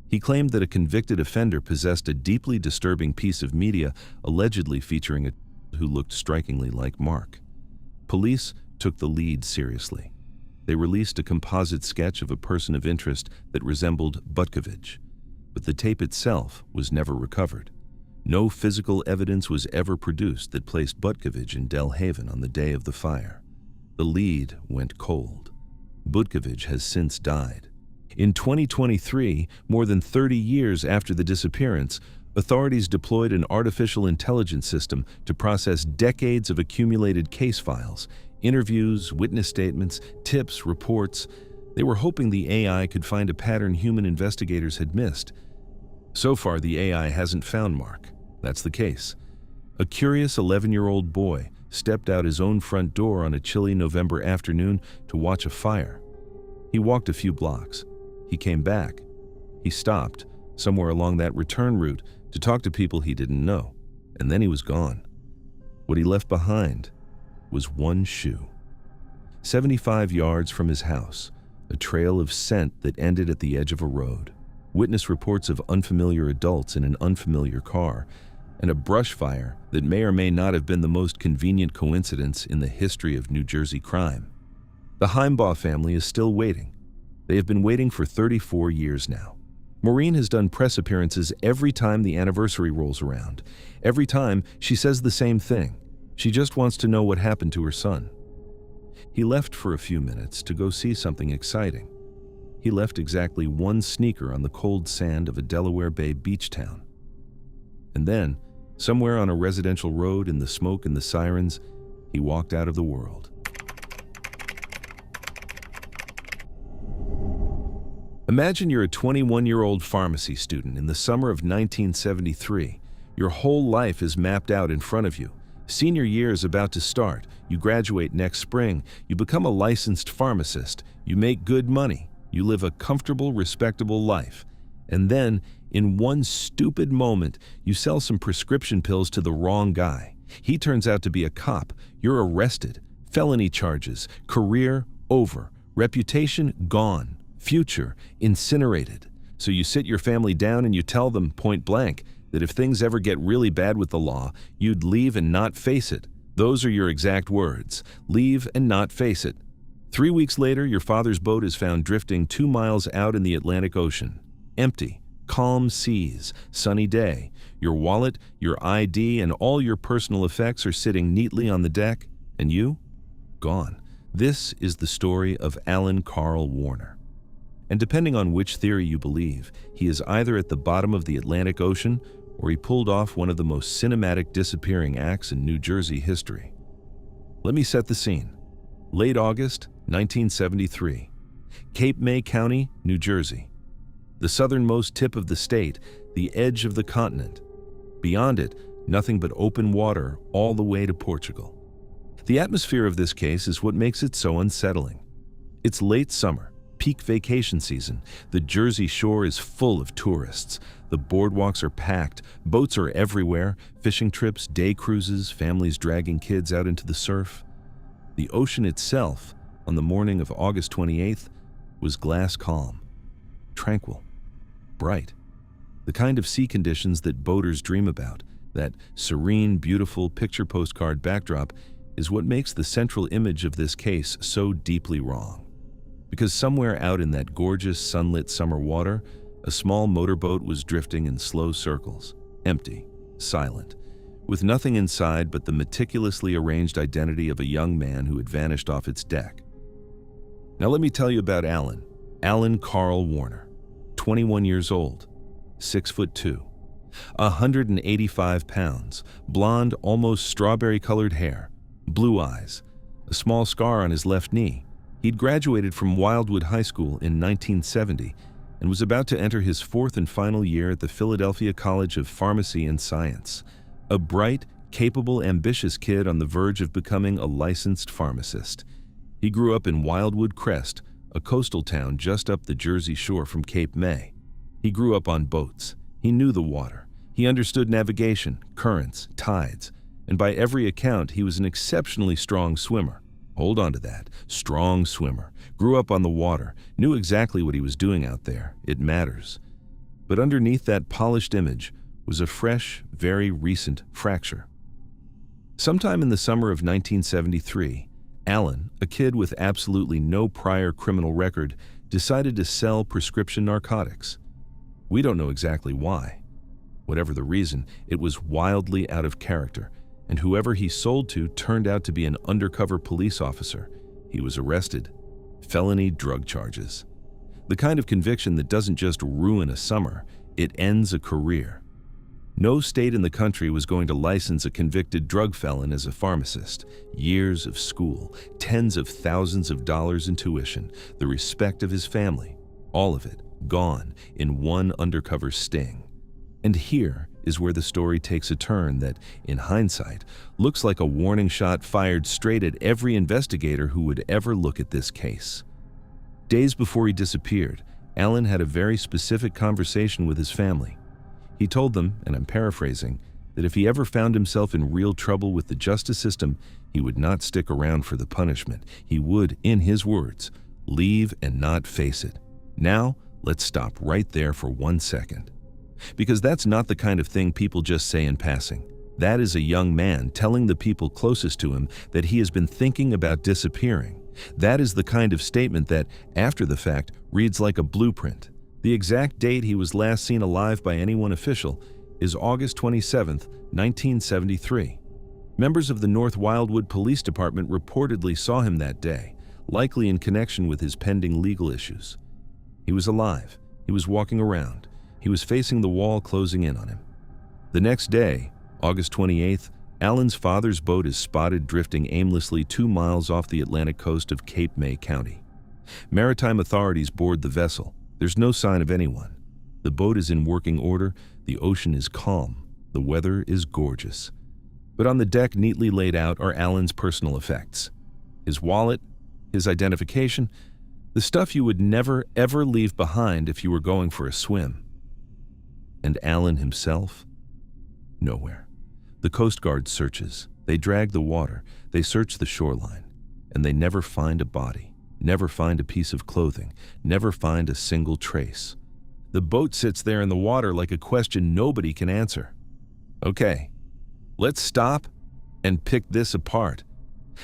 He claimed that a convicted offender possessed a deeply disturbing piece of media allegedly featuring a who looked strikingly like Mark. Police took the lead seriously. They released a composite sketch of a person of interest that resembled Butkovich, but the tape itself was never recovered. No physical evidence was ever produced that placed Butkovich in Del Haven on the day of the fire. The lead went cold. Butkovich has since died. In 2023, more than 30 years after the disappearance, authorities deployed an artificial intelligence system to process decades of accumulated case files, interviews, witness statements, tips, reports. They were hoping the AI could find a pattern human investigators had missed. So far, the AI hasn't found Mark. That's the case. A curious 11-year-old boy stepped out his own front door on a chilly November afternoon to watch a fire. He walked a few blocks. He came back. He stopped, somewhere along that return route, to talk to people he didn't know, and then he was gone. What he left behind was one shoe. 75 yards from his house, a trail of scent that ended at the edge of a road, witness reports of unfamiliar adults in an unfamiliar car, and a brush fire that may or may not have been the most convenient coincidence in the history of New Jersey crime. The Heimbaugh family is still waiting. They have been waiting for 34 years now. Maureen has done press appearances every time the anniversary rolls around. Every time, she says the same thing. She just wants to know what happened to her son. He left for a few minutes to go see something exciting. He left exactly one sneaker on the cold sand of a Delaware Bay beach town. And then, somewhere on a residential road in the smoke and the sirens, he walked out of the world. Imagine you're a 21-year-old pharmacy student in the summer of 1973. Your whole life is mapped out in front of you. Senior year is about to start. You graduate next spring. You become a licensed pharmacist. You make good money. You live a comfortable, respectable life. And then, in one stupid moment, you sell some prescription pills to the wrong guy. He turns out to be a cop. You're arrested. Felony charges. Career over. Reputation gone. Future incinerated. So you sit your family down and you tell them point blank that if things ever get really bad with the law, you'd leave and not face it. Those are your exact words. Leave and not face it. 3 weeks later, your father's boat is found drifting 2 miles out in the Atlantic Ocean. Empty. Calm seas. Sunny day. Your wallet, your ID, and all your personal effects are sitting neatly on the deck. And you? Gone. This is the story of Alan Carl Warner. And depending on which theory you believe, he is either at the bottom of the Atlantic Ocean or he pulled off one of the most cinematic disappearing acts in New Jersey history. Let me set the scene. Late August, 1973. Cape May County, New Jersey. The southernmost tip of the state, the edge of the continent. Beyond it, nothing but open water all the way to Portugal. The atmosphere of this case is what makes it so unsettling. It's late summer. Peak vacation season. The Jersey Shore is full of tourists. The boardwalks are packed. Boats are everywhere. Fishing trips, day cruises, families dragging kids out into the surf. The ocean itself, on the morning of August 28th, was glass calm, tranquil, bright. The kind of sea conditions that boaters dream about, that serene, beautiful picture postcard backdrop, is what makes the central image of this case so deeply wrong. Because somewhere out in that gorgeous sunlit summer water, a small motorboat was drifting in slow circles, empty, silent, with nothing inside but the meticulously arranged identity of a young man who had vanished off its deck. Now let me tell you about Alan Carl Warner, 21 years old, 6'2", 185 pounds, blonde, almost strawberry-colored hair, blue eyes, a small scar on his left knee. He'd graduated from Wildwood High School in 1970 and was about to enter his 4th and final year at the Philadelphia College of Pharmacy and Science. A bright, capable, ambitious kid on the verge of becoming a licensed pharmacist. He grew up in Wildwood Crest, a coastal town just up the Jersey Shore from Cape May. He grew up on boats. He knew the water. He understood navigation, currents, tides, and by every account, he was an exceptionally strong swimmer. Hold on to that. Strong swimmer. Grew up on the water. Knew exactly what he was doing out there. It matters. But underneath that polished image was a fresh, very recent fracture. Sometime in the summer of 1973, Alan, a kid with absolutely no prior criminal record, decided to sell prescription narcotics. We don't know exactly why. Whatever the reason, it was wildly out of character. And whoever he sold to turned out to be an undercover police officer. He was arrested. Felony drug charges. The kind of conviction that doesn't just ruin a summer, it ends a career. No state in the country was going to license a convicted drug felon as a pharmacist. Years of school, tens of thousands of dollars in tuition, the respect of his family, all of it gone in one undercover sting. And here is where the story takes a turn that, in hindsight, looks like a warning shot fired straight at every investigator who would ever look at this case. Days before he disappeared, Alan had a very specific conversation with his family. He told them, and I'm paraphrasing, that if he ever found himself in real trouble with the justice system, he would not stick around for the punishment. He would, in his words, leave and not face it. Now, let's stop right there for 1 second. Because that's not the kind of thing people just say in passing. That is a young man telling the people closest to him that he has been thinking about disappearing. That is the kind of statement that, after the fact, reads like a blueprint. The exact date he was last seen alive by anyone official is August 27, 1973. Members of the North Wildwood Police Department reportedly saw him that day, likely in connection with his pending legal issues. He was alive. He was walking around. He was facing the wall closing in on him. The next day, August 28th, Alan's father's boat is spotted drifting aimlessly 2 miles off the Atlantic coast of Cape May County. Maritime authorities board the vessel. There's no sign of anyone. The boat is in working order, the ocean is calm, the weather is gorgeous. But on the deck, neatly laid out, are Alan's personal effects. His wallet, his identification, the stuff you would never, ever leave behind if you were going for a swim. And Alan himself? Nowhere. The Coast Guard searches. They drag the water. They search the shoreline. And they never find a body, never find a piece of clothing, never find a single trace. The boat sits there in the water like a question nobody can answer. Okay, let's stop and pick this apart.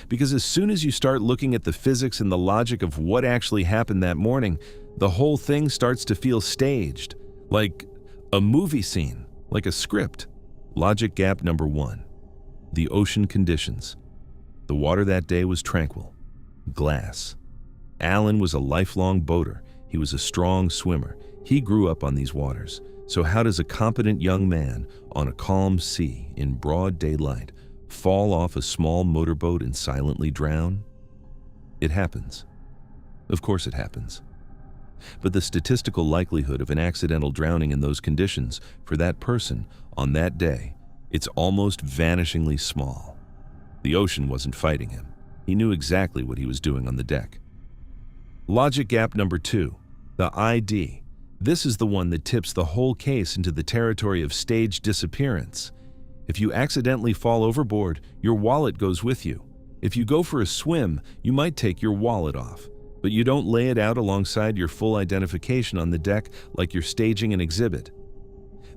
Because as soon as you start looking at the physics and the logic of what actually happened that morning, the whole thing starts to feel staged, like a movie scene, like a script. Logic gap number 1. The ocean conditions. The water that day was tranquil. Glass. Alan was a lifelong boater. He was a strong swimmer. He grew up on these waters. So how does a competent young man on a calm sea in broad daylight fall off a small motorboat and silently drown? It happens. Of course it happens. But the statistical likelihood of an accidental drowning in those conditions for that person on that day, it's almost vanishingly small. The ocean wasn't fighting him. He knew exactly what he was doing on the deck. Logic gap number 2, the ID. This is the one that tips the whole case into the territory of staged disappearance. If you accidentally fall overboard, your wallet goes with you. If you go for a swim, you might take your wallet off, but you don't lay it out alongside your full identification on the deck like you're staging an exhibit.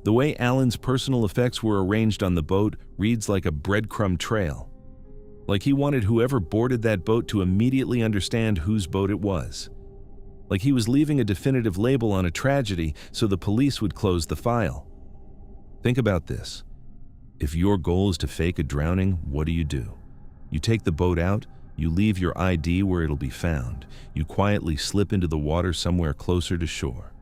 The way Alan's personal effects were arranged on the boat reads like a breadcrumb trail. Like he wanted whoever boarded that boat to immediately understand whose boat it was. Like he was leaving a definitive label on a tragedy so the police would close the file. Think about this. If your goal is to fake a drowning, what do? You take the boat out, you leave your ID where it'll be found. You quietly slip into the water somewhere closer to shore.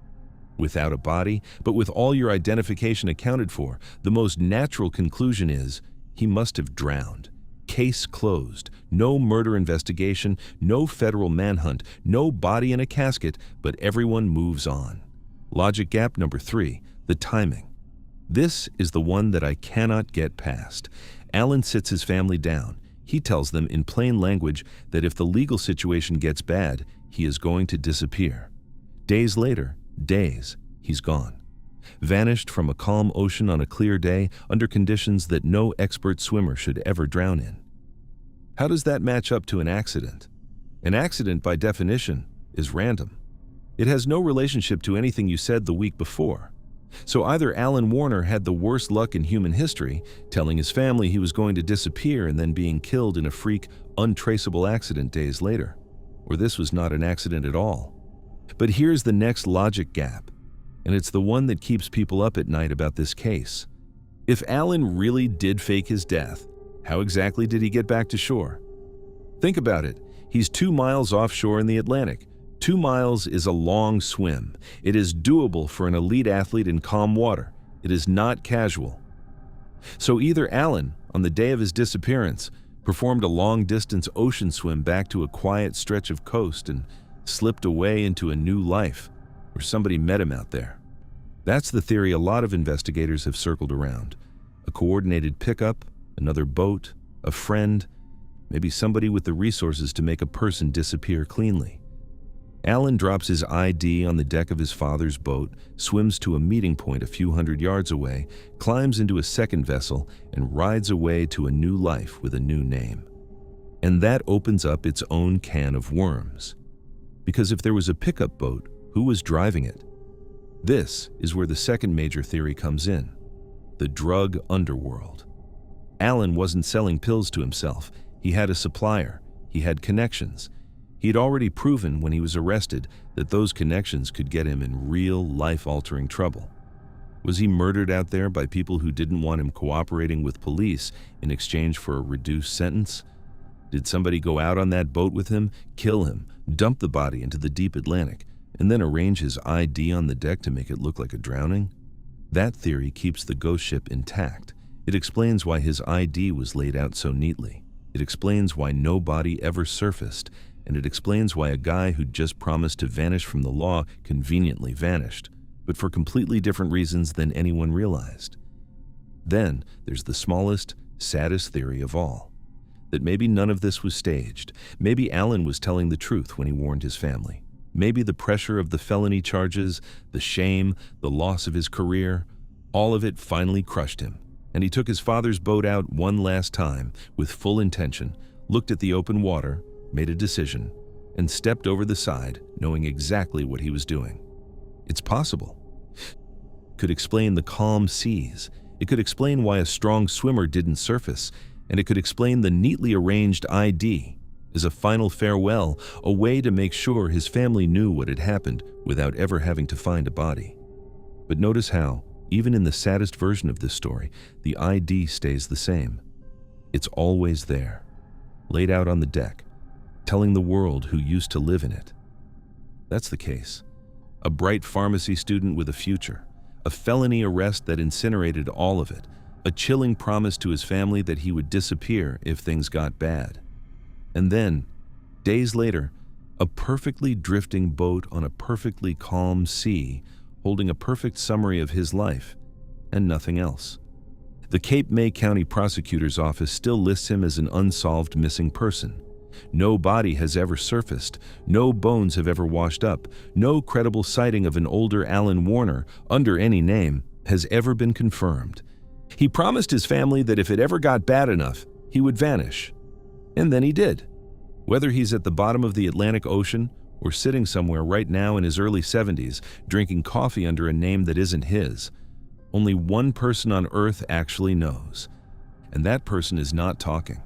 Without a body, but with all your identification accounted for, the most natural conclusion is he must have drowned. Case closed. No murder investigation, no federal manhunt, no body in a casket, but everyone moves on. Logic gap number 3, the timing. This is the one that I cannot get past. Alan sits his family down. He tells them in plain language that if the legal situation gets bad, he is going to disappear. Days later, he's gone. Vanished from a calm ocean on a clear day under conditions that no expert swimmer should ever drown in. How does that match up to an accident? An accident, by definition, is random. It has no relationship to anything you said the week before. So either Alan Warner had the worst luck in human history, telling his family he was going to disappear and then being killed in a freak, untraceable accident days later, or this was not an accident at all. But here's the next logic gap, and it's the one that keeps people up at night about this case. If Alan really did fake his death, how exactly did he get back to shore? Think about it. He's 2 miles offshore in the Atlantic. 2 miles is a long swim. It is doable for an elite athlete in calm water. It is not casual. So either Alan, on the day of his disappearance, performed a long-distance ocean swim back to a quiet stretch of coast and slipped away into a new life, or somebody met him out there. That's the theory a lot of investigators have circled around. A coordinated pickup, another boat, a friend, maybe somebody with the resources to make a person disappear cleanly. Alan drops his ID on the deck of his father's boat, swims to a meeting point a few hundred yards away, climbs into a second vessel, and rides away to a new life with a new name. And that opens up its own can of worms. Because if there was a pickup boat, who was driving it? This is where the second major theory comes in: the drug underworld. Alan wasn't selling pills to himself. He had a supplier. He had connections. He'd already proven when he was arrested that those connections could get him in real life-altering trouble. Was he murdered out there by people who didn't want him cooperating with police in exchange for a reduced sentence? Did somebody go out on that boat with him, kill him, dump the body into the deep Atlantic, and then arrange his ID on the deck to make it look like a drowning? That theory keeps the ghost ship intact. It explains why his ID was laid out so neatly. It explains why no body ever surfaced, and it explains why a guy who just promised to vanish from the law conveniently vanished, but for completely different reasons than anyone realized. Then there's the smallest, saddest theory of all, that maybe none of this was staged. Maybe Alan was telling the truth when he warned his family. Maybe the pressure of the felony charges, the shame, the loss of his career, all of it finally crushed him, and he took his father's boat out one last time with full intention, looked at the open water, made a decision, and stepped over the side, knowing exactly what he was doing. It's possible. Could explain the calm seas. It could explain why a strong swimmer didn't surface, and it could explain the neatly arranged ID as a final farewell, a way to make sure his family knew what had happened without ever having to find a body. But notice how, even in the saddest version of this story, the ID stays the same. It's always there, laid out on the deck, telling the world who used to live in it. That's the case. A bright pharmacy student with a future, a felony arrest that incinerated all of it, a chilling promise to his family that he would disappear if things got bad. And then, days later, a perfectly drifting boat on a perfectly calm sea, holding a perfect summary of his life, and nothing else. The Cape May County Prosecutor's Office still lists him as an unsolved missing person. No body has ever surfaced, no bones have ever washed up, no credible sighting of an older Alan Warner, under any name, has ever been confirmed. He promised his family that if it ever got bad enough, he would vanish. And then he did. Whether he's at the bottom of the Atlantic Ocean or sitting somewhere right now in his early 70s, drinking coffee under a name that isn't his, only one person on Earth actually knows. And that person is not talking.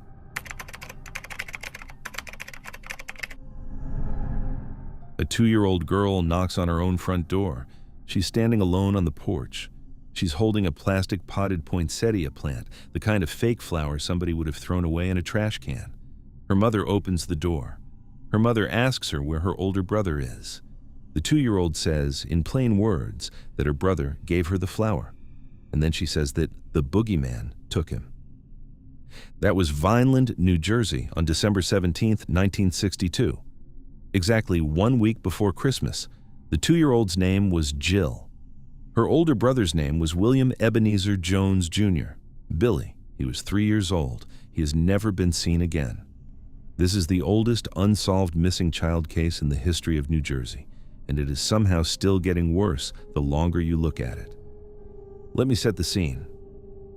A 2-year-old girl knocks on her own front door. She's standing alone on the porch. She's holding a plastic potted poinsettia plant, the kind of fake flower somebody would have thrown away in a trash can. Her mother opens the door. Her mother asks her where her older brother is. The 2-year-old says, in plain words, that her brother gave her the flower. And then she says that the boogeyman took him. That was Vineland, New Jersey, on December 17, 1962. Exactly 1 week before Christmas, the 2-year-old's name was Jill. Her older brother's name was William Ebenezer Jones, Jr. Billy. He was 3 years old. He has never been seen again. This is the oldest unsolved missing child case in the history of New Jersey, and it is somehow still getting worse the longer you look at it. Let me set the scene.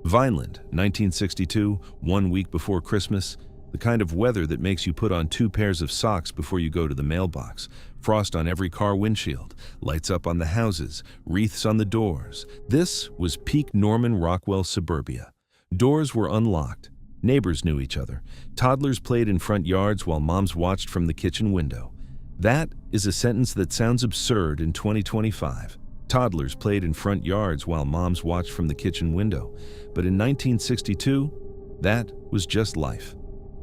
Vineland, 1962, 1 week before Christmas, the kind of weather that makes you put on 2 pairs of socks before you go to the mailbox, frost on every car windshield, lights up on the houses, wreaths on the doors. This was peak Norman Rockwell suburbia. Doors were unlocked. Neighbors knew each other. Toddlers played in front yards while moms watched from the kitchen window. That is a sentence that sounds absurd in 2025. Toddlers played in front yards while moms watched from the kitchen window. But in 1962, that was just life.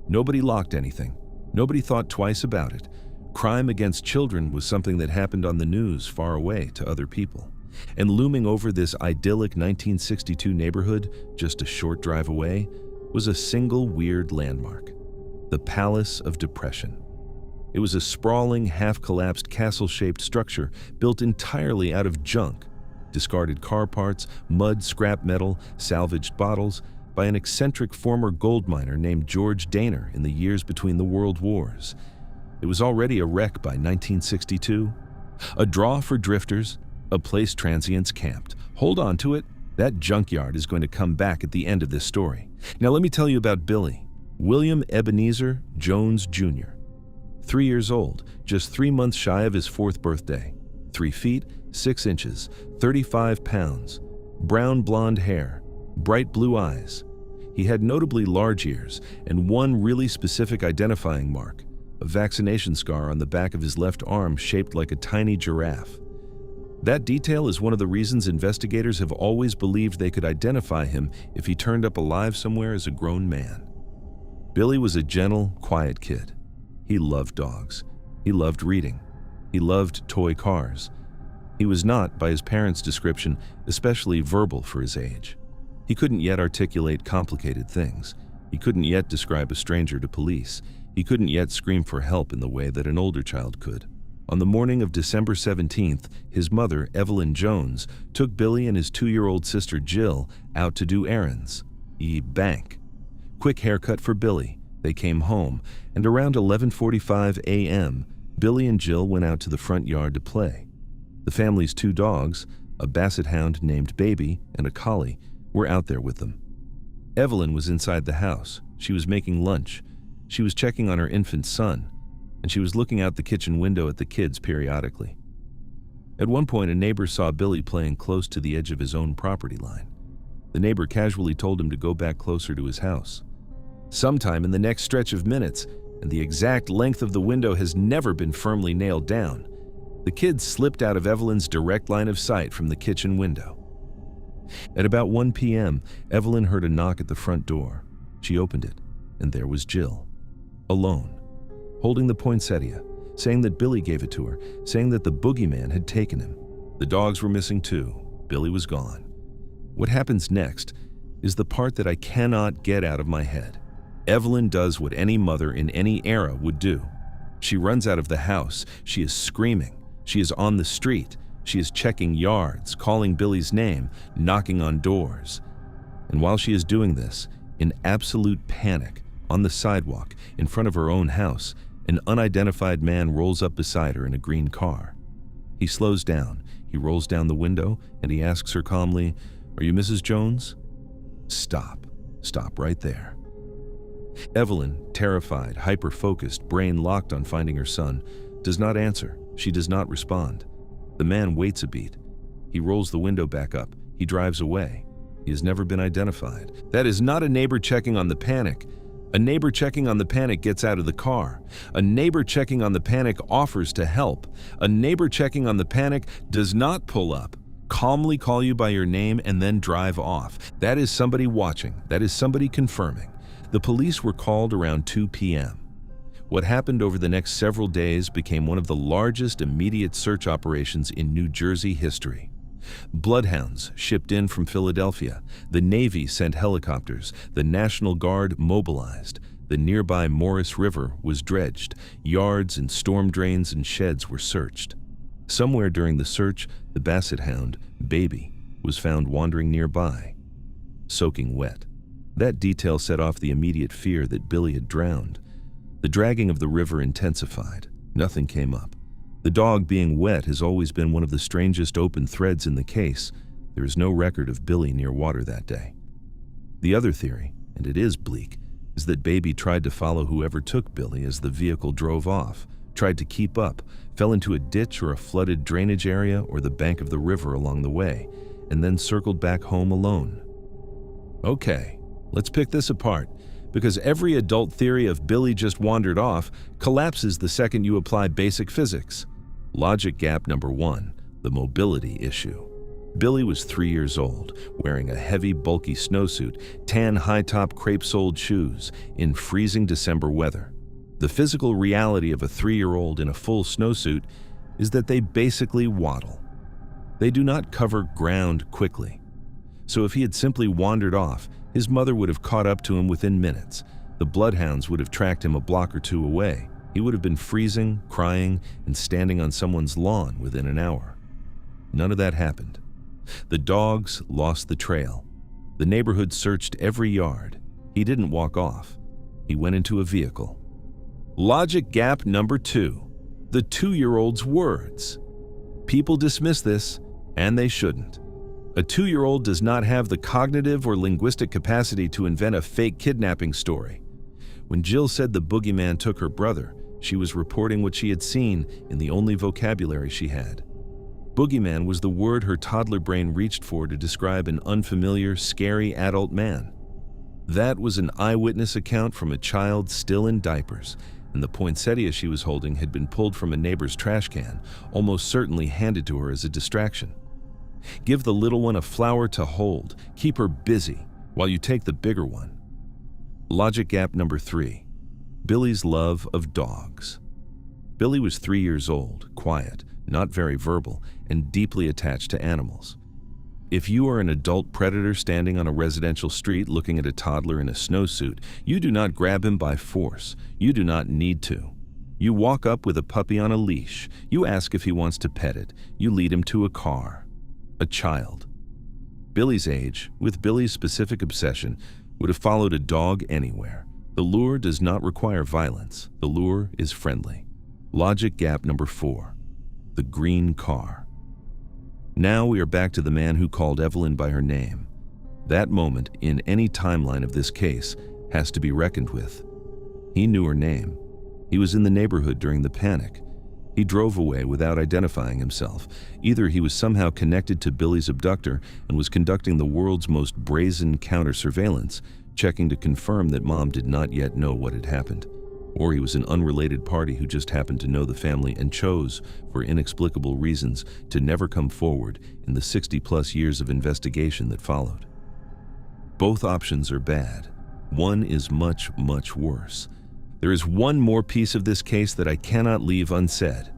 Nobody locked anything. Nobody thought twice about it. Crime against children was something that happened on the news far away to other people. And looming over this idyllic 1962 neighborhood, just a short drive away, was a single weird landmark, the Palace of Depression. It was a sprawling, half-collapsed castle-shaped structure built entirely out of junk, discarded car parts, mud, scrap metal, salvaged bottles, by an eccentric former gold miner named George Daner in the years between the world wars. It was already a wreck by 1962, a draw for drifters, a place transients camped. Hold on to it. That junkyard is going to come back at the end of this story. Now let me tell you about Billy, William Ebenezer Jones, Jr. 3 years old, just 3 months shy of his 4th birthday. 3 feet, 6 inches, 35 pounds, brown blonde hair, bright blue eyes. He had notably large ears and one really specific identifying mark, a vaccination scar on the back of his left arm shaped like a tiny giraffe. That detail is one of the reasons investigators have always believed they could identify him if he turned up alive somewhere as a grown man. Billy was a gentle, quiet kid. He loved dogs. He loved reading. He loved toy cars. He was not, by his parents' description, especially verbal for his age. He couldn't yet articulate complicated things. He couldn't yet describe a stranger to police. He couldn't yet scream for help in the way that an older child could. On the morning of December 17th, his mother, Evelyn Jones, took Billy and his 2-year-old sister Jill out to do errands. Bank. Quick haircut for Billy. They came home, and around 11:45 a.m., Billy and Jill went out to the front yard to play. The family's 2 dogs, a basset hound named Baby and a collie, were out there with them. Evelyn was inside the house. She was making lunch. She was checking on her infant son, and she was looking out the kitchen window at the kids periodically. At one point, a neighbor saw Billy playing close to the edge of his own property line. The neighbor casually told him to go back closer to his house. Sometime in the next stretch of minutes, and the exact length of the window has never been firmly nailed down, the kids slipped out of Evelyn's direct line of sight from the kitchen window. At about 1 p.m., Evelyn heard a knock at the front door. She opened it, and there was Jill, alone, holding the poinsettia, saying that Billy gave it to her, saying that the boogeyman had taken him. The dogs were missing too. Billy was gone. What happens next is the part that I cannot get out of my head. Evelyn does what any mother in any era would do. She runs out of the house. She is screaming. She is on the street. She is checking yards, calling Billy's name, knocking on doors. And while she is doing this, in absolute panic, on the sidewalk, in front of her own house, an unidentified man rolls up beside her in a green car. He slows down, he rolls down the window, and he asks her calmly, "Are you Mrs. Jones?" Stop. Stop right there. Evelyn, terrified, hyper-focused, brain locked on finding her son, does not answer. She does not respond. The man waits a beat. He rolls the window back up. He drives away. He has never been identified. That is not a neighbor checking on the panic. A neighbor checking on the panic gets out of the car. A neighbor checking on the panic offers to help. A neighbor checking on the panic does not pull up, calmly call you by your name, and then drive off. That is somebody watching. That is somebody confirming. The police were called around 2 p.m. What happened over the next several days became one of the largest immediate search operations in New Jersey history. Bloodhounds shipped in from Philadelphia. The Navy sent helicopters. The National Guard mobilized. The nearby Morris River was dredged. Yards and storm drains and sheds were searched. Somewhere during the search, the basset hound, Baby, was found wandering nearby, soaking wet. That detail set off the immediate fear that Billy had drowned. The dragging of the river intensified. Nothing came up. The dog being wet has always been one of the strangest open threads in the case. There is no record of Billy near water that day. The other theory, and it is bleak, is that Baby tried to follow whoever took Billy as the vehicle drove off, tried to keep up, fell into a ditch or a flooded drainage area or the bank of the river along the way, and then circled back home alone. Okay, let's pick this apart, because every adult theory of Billy just wandered off collapses the second you apply basic physics. Logic gap number 1, the mobility issue. Billy was 3 years old, wearing a heavy, bulky snowsuit, tan high-top crepe-soled shoes, in freezing December weather. The physical reality of a 3-year-old in a full snowsuit is that they basically waddle. They do not cover ground quickly. So if he had simply wandered off, his mother would have caught up to him within minutes. The bloodhounds would have tracked him a block or 2 away. He would have been freezing, crying, and standing on someone's lawn within an hour. None of that happened. The dogs lost the trail. The neighborhood searched every yard. He didn't walk off. He went into a vehicle. Logic gap number 2, the 2-year-old's words. People dismiss this, and they shouldn't. A 2-year-old does not have the cognitive or linguistic capacity to invent a fake kidnapping story. When Jill said the boogeyman took her brother, she was reporting what she had seen in the only vocabulary she had. Boogeyman was the word her toddler brain reached for to describe an unfamiliar, scary adult man. That was an eyewitness account from a child still in diapers, and the poinsettia she was holding had been pulled from a neighbor's trash can, almost certainly handed to her as a distraction. Give the little one a flower to hold, keep her busy, while you take the bigger one. Logic gap number 3, Billy's love of dogs. Billy was 3 years old, quiet, not very verbal, and deeply attached to animals. If you are an adult predator standing on a residential street looking at a toddler in a snowsuit, you do not grab him by force. You do not need to. You walk up with a puppy on a leash. You ask if he wants to pet it. You lead him to a car. A child. Billy's age, with Billy's specific obsession, would have followed a dog anywhere. The lure does not require violence. The lure is friendly. Logic gap number 4. The green car. Now we are back to the man who called Evelyn by her name. That moment, in any timeline of this case, has to be reckoned with. He knew her name. He was in the neighborhood during the panic. He drove away without identifying himself. Either he was somehow connected to Billy's abductor and was conducting the world's most brazen counter-surveillance, checking to confirm that Mom did not yet know what had happened. Or he was an unrelated party who just happened to know the family and chose, for inexplicable reasons, to never come forward in the 60-plus years of investigation that followed. Both options are bad. One is much, much worse. There is one more piece of this case that I cannot leave unsaid.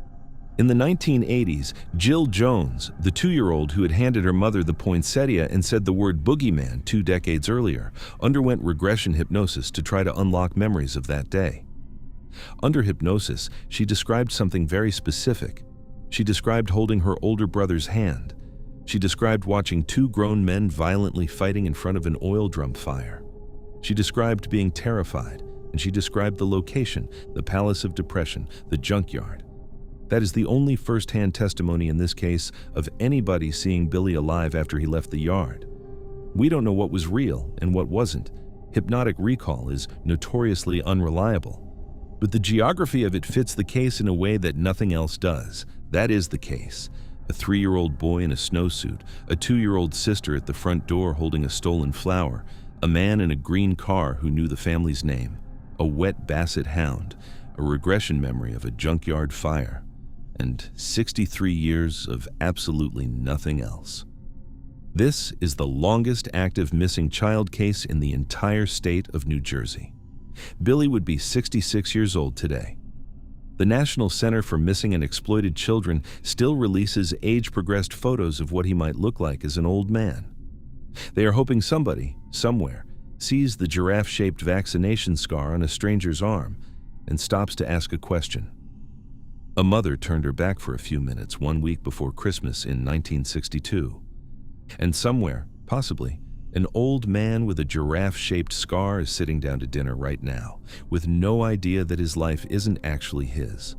In the 1980s, Jill Jones, the 2-year-old who had handed her mother the poinsettia and said the word boogeyman 2 decades earlier, underwent regression hypnosis to try to unlock memories of that day. Under hypnosis, she described something very specific. She described holding her older brother's hand. She described watching 2 grown men violently fighting in front of an oil drum fire. She described being terrified, and she described the location, the Palace of Depression, the junkyard. That is the only first-hand testimony in this case of anybody seeing Billy alive after he left the yard. We don't know what was real and what wasn't. Hypnotic recall is notoriously unreliable. But the geography of it fits the case in a way that nothing else does. That is the case. A 3-year-old boy in a snowsuit, a 2-year-old sister at the front door holding a stolen flower, a man in a green car who knew the family's name, a wet basset hound, a regression memory of a junkyard fire, and 63 years of absolutely nothing else. This is the longest active missing child case in the entire state of New Jersey. Billy would be 66 years old today. The National Center for Missing and Exploited Children still releases age-progressed photos of what he might look like as an old man. They are hoping somebody, somewhere, sees the giraffe-shaped vaccination scar on a stranger's arm and stops to ask a question. A mother turned her back for a few minutes 1 week before Christmas in 1962. And somewhere, possibly, an old man with a giraffe-shaped scar is sitting down to dinner right now, with no idea that his life isn't actually his.